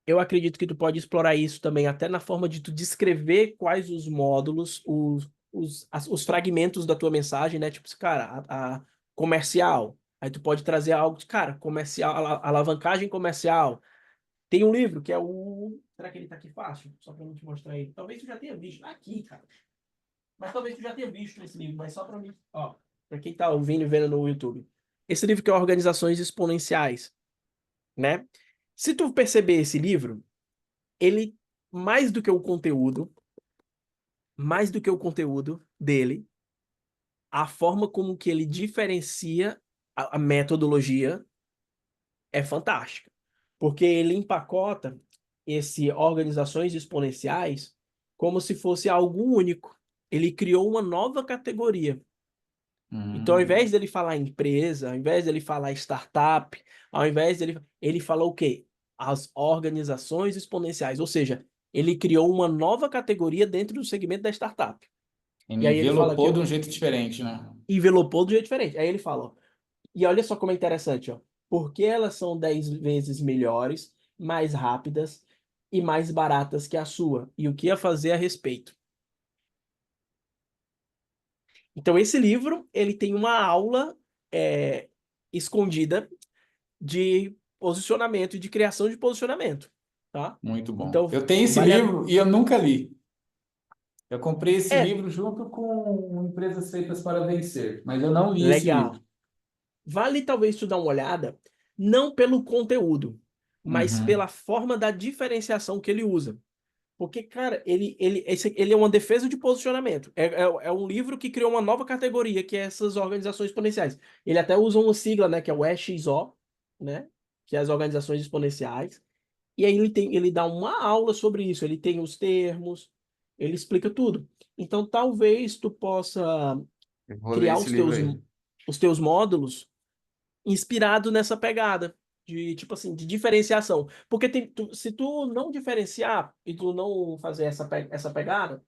Eu acredito que tu pode explorar isso também até na forma de tu descrever quais os módulos, os fragmentos da tua mensagem, né? Tipo, cara, a comercial. Aí tu pode trazer algo de, cara, comercial, alavancagem comercial. Tem um livro que é o. Será que ele tá aqui fácil? Só pra eu te mostrar ele. Talvez tu já tenha visto. Aqui, cara. Mas talvez tu já tenha visto esse livro, mas só pra mim. Ó, pra quem tá ouvindo e vendo no YouTube. Esse livro que é Organizações Exponenciais, né? Se tu perceber esse livro, ele, mais do que o conteúdo, mais do que o conteúdo dele, a forma como que ele diferencia a metodologia é fantástica. Porque ele empacota esse organizações exponenciais como se fosse algo único. Ele criou uma nova categoria. Então, ao invés Hum, dele falar empresa, ao invés dele falar startup, ao invés dele. Ele falou o quê? As organizações exponenciais. Ou seja, ele criou uma nova categoria dentro do segmento da startup. E aí ele fala envelopou que de um jeito diferente, né? envelopou de jeito diferente. Aí ele fala, ó, e olha só como é interessante, ó. Porque elas são 10 vezes melhores, mais rápidas e mais baratas que a sua. E o que ia fazer a respeito. Então, esse livro, ele tem uma aula é, escondida de posicionamento e de criação de posicionamento, tá? Muito bom. Então, Eu tenho esse vale a... livro e eu nunca li. Eu comprei esse É, livro junto com Empresas Feitas para Vencer, mas eu não li esse livro. legal. Vale talvez tu dar uma olhada, não pelo conteúdo, mas Uhum. pela forma da diferenciação que ele usa. Porque, cara, ele é uma defesa de posicionamento. É um livro que criou uma nova categoria, que é essas organizações exponenciais. Ele até usa uma sigla, né, que é o EXO, né, que é as organizações exponenciais. E aí ele dá uma aula sobre isso. Ele tem os termos, ele explica tudo. Então, talvez tu possa Eu vou ler criar esse livro aí. os teus módulos inspirado nessa pegada de tipo assim, de diferenciação. Porque se tu não diferenciar e tu não fazer essa pegada,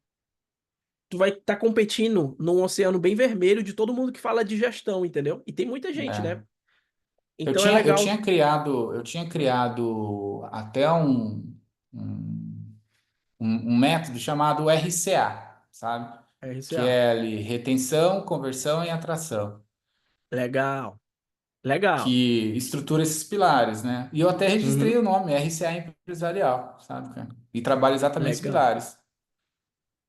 tu vai estar competindo num oceano bem vermelho de todo mundo que fala de gestão, entendeu? E tem muita gente, É. né? Então é legal. Eu tinha criado até um, um método chamado RCA, sabe? Que RCA. é ali, retenção, conversão e atração, Legal. Legal. que estrutura esses pilares, né? E eu até registrei Uhum. o nome, RCA Empresarial, sabe, cara? E trabalho exatamente esses Legal. pilares.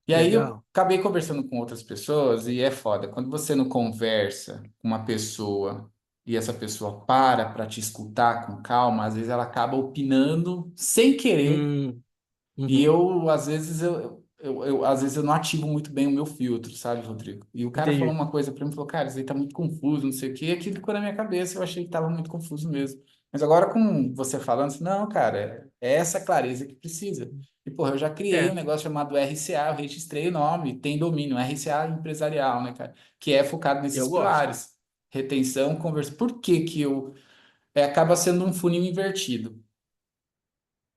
E aí eu Legal. acabei conversando com outras pessoas e é foda. Quando você não conversa com uma pessoa e essa pessoa para te escutar com calma, às vezes ela acaba opinando sem querer. E Uhum. às vezes, às vezes eu não ativo muito bem o meu filtro, sabe, Rodrigo? E o cara falou Entendi. uma coisa para mim, falou, cara, isso aí tá muito confuso, não sei o quê, e aquilo ficou na minha cabeça, eu achei que tava muito confuso mesmo. Mas agora com você falando, assim, não, cara, é essa clareza que precisa. E, porra, eu já criei um É, negócio chamado RCA, eu registrei o nome, tem domínio, RCA empresarial, né, cara? Que é focado nesses eu gosto. pilares. Retenção, conversa. Por que que acaba sendo um funil invertido?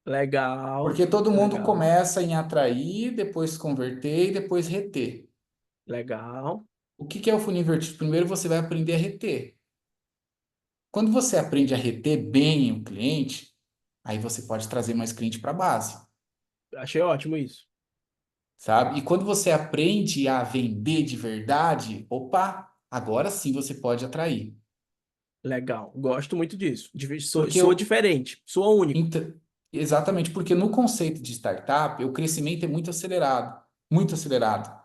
Legal. Porque todo mundo Legal. começa em atrair, depois converter e depois reter. Legal. O que que é o funil invertido? Primeiro você vai aprender a reter. Quando você aprende a reter bem o cliente, aí você pode trazer mais cliente para a base, Achei ótimo isso. sabe? E quando você aprende a vender de verdade, opa, agora sim você pode atrair. Legal. Gosto muito disso. Porque Sou eu, diferente. Sou único. ent- exatamente, porque no conceito de startup, o crescimento é muito acelerado, muito acelerado.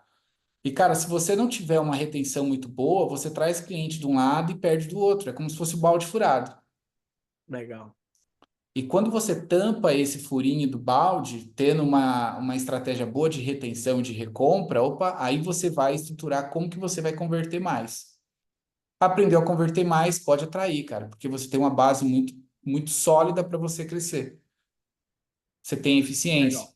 E, cara, se você não tiver uma retenção muito boa, você traz cliente de um lado e perde do outro. É como se fosse o balde furado. Legal. E quando você tampa esse furinho do balde, tendo uma estratégia boa de retenção e de recompra, opa, aí você vai estruturar como que você vai converter mais. Aprendeu a converter mais, pode atrair, cara, porque você tem uma base muito sólida para você crescer. Você tem eficiência. Legal.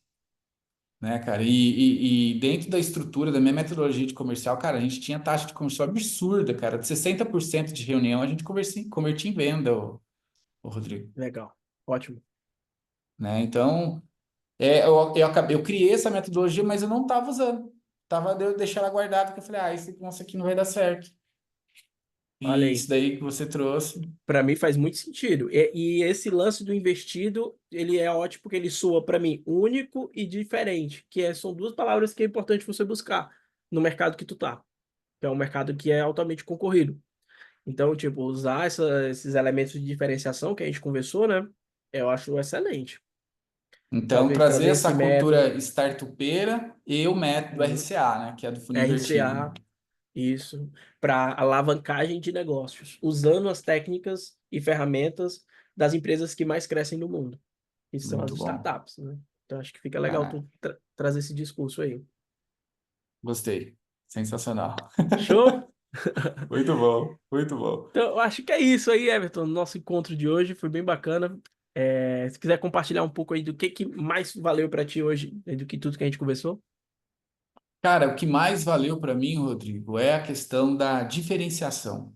né, cara? E dentro da estrutura da minha metodologia de comercial, cara, a gente tinha taxa de conversão absurda, cara. De 60% de reunião a gente convertia em venda, o Rodrigo, Legal. Ótimo. né? Então, eu criei essa metodologia, mas eu não estava usando. Eu deixei ela guardada, porque eu falei, isso aqui não vai dar certo. Olha E aí. isso daí que você trouxe. Para mim faz muito sentido. E esse lance do investido, ele é ótimo porque ele soa para mim único e diferente, são duas palavras que é importante você buscar no mercado que tu tá, que é um mercado que é altamente concorrido. Então, tipo, usar esses elementos de diferenciação que a gente conversou, né? Eu acho excelente. Então, Talvez trazer trazer esse essa cultura método, startupeira e o método uhum, RCA, né? Que é do funil invertido, né? RCA, isso, para alavancagem de negócios, usando as técnicas e ferramentas das empresas que mais crescem no mundo, que são as Muito bom. startups, né? Então, acho que fica legal Cara, tu trazer esse discurso aí. gostei. Sensacional. Show? Muito bom, muito bom. Então, eu acho que é isso aí, Everton. Nosso encontro de hoje foi bem bacana. Se quiser compartilhar um pouco aí do que mais valeu para ti hoje, do que tudo que a gente conversou. Cara, o que mais valeu para mim, Rodrigo, é a questão da diferenciação,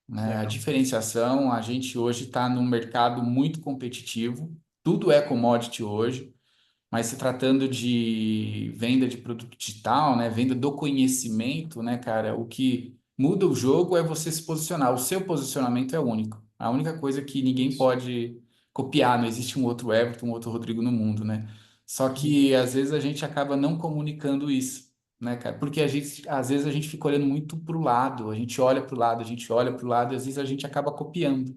né? A Legal. diferenciação, a gente hoje está num mercado muito competitivo, tudo é commodity hoje. Mas se tratando de venda de produto digital, né, venda do conhecimento, né, cara, o que muda o jogo é você se posicionar. O seu posicionamento é único. A única coisa que ninguém Isso. pode copiar, não existe um outro Everton, um outro Rodrigo no mundo, né? Só Uhum. que às vezes a gente acaba não comunicando isso, né, cara? Porque às vezes a gente fica olhando muito pro lado, a gente olha pro lado, a gente olha pro lado e às vezes a gente acaba copiando,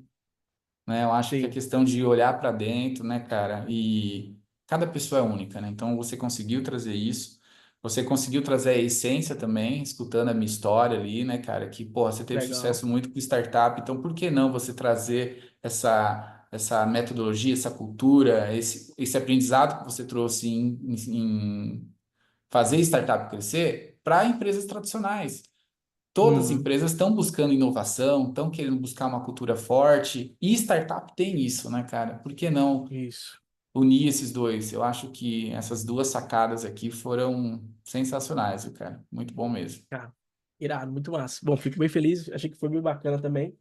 né? Eu acho que a Sim, questão de olhar para dentro, né, cara, e cada pessoa é única, né? Então você conseguiu trazer isso, você conseguiu trazer a essência também, escutando a minha história ali, né, cara, que, pô, você teve legal. sucesso muito com startup, então por que não você trazer essa metodologia, essa cultura, esse aprendizado que você trouxe em fazer startup crescer para empresas tradicionais? Todas as Uhum. empresas estão buscando inovação, estão querendo buscar uma cultura forte, e startup tem isso, né, cara? Por que não Isso. unir esses dois? Eu acho que essas duas sacadas aqui foram sensacionais, viu, cara? Muito bom mesmo. Ah, irado, muito massa. Bom, fico bem feliz. Achei que foi bem bacana também.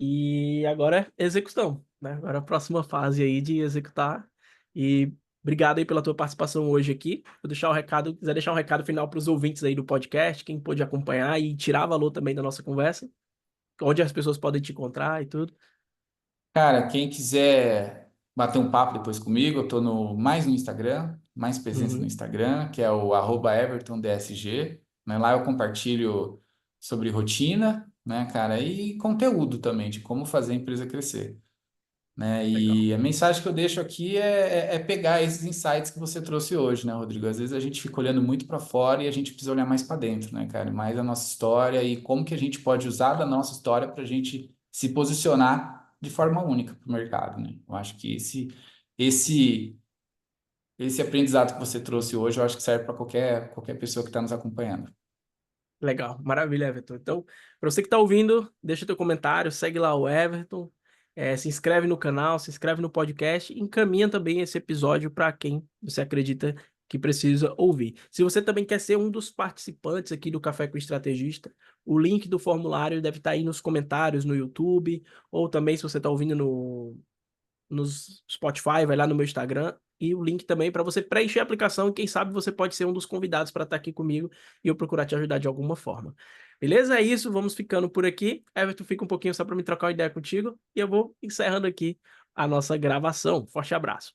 E agora é execução, né? Agora a próxima fase aí de executar. E obrigado aí pela tua participação hoje aqui. Vou deixar o recado, quiser deixar um recado final para os ouvintes aí do podcast, quem pôde acompanhar e tirar valor também da nossa conversa, onde as pessoas podem te encontrar e tudo. Cara, quem quiser bater um papo depois comigo, eu tô mais no Instagram, mais presença no Uhum, Instagram, que é o @evertondsg, né? Lá eu compartilho sobre rotina, né, cara, e conteúdo também de como fazer a empresa crescer, né? legal. E a mensagem que eu deixo aqui é pegar esses insights que você trouxe hoje, né, Rodrigo? Às vezes a gente fica olhando muito para fora e a gente precisa olhar mais para dentro, né, cara? Mais a nossa história e como que a gente pode usar da nossa história para a gente se posicionar de forma única para o mercado, né? Eu acho que esse, esse aprendizado que você trouxe hoje, eu acho que serve para qualquer pessoa que está nos acompanhando. Legal, maravilha, Everton. Então, para você que está ouvindo, deixa teu comentário, segue lá o Everton, se inscreve no canal, se inscreve no podcast, e encaminha também esse episódio para quem você acredita que precisa ouvir. Se você também quer ser um dos participantes aqui do Café com o Estrategista, o link do formulário deve estar aí nos comentários no YouTube, ou também se você está ouvindo no Spotify, vai lá no meu Instagram e o link também para você preencher a aplicação e quem sabe você pode ser um dos convidados para estar aqui comigo e eu procurar te ajudar de alguma forma. Beleza? É isso, vamos ficando por aqui. Everton, fica um pouquinho só para me trocar uma ideia contigo e eu vou encerrando aqui a nossa gravação. Forte abraço.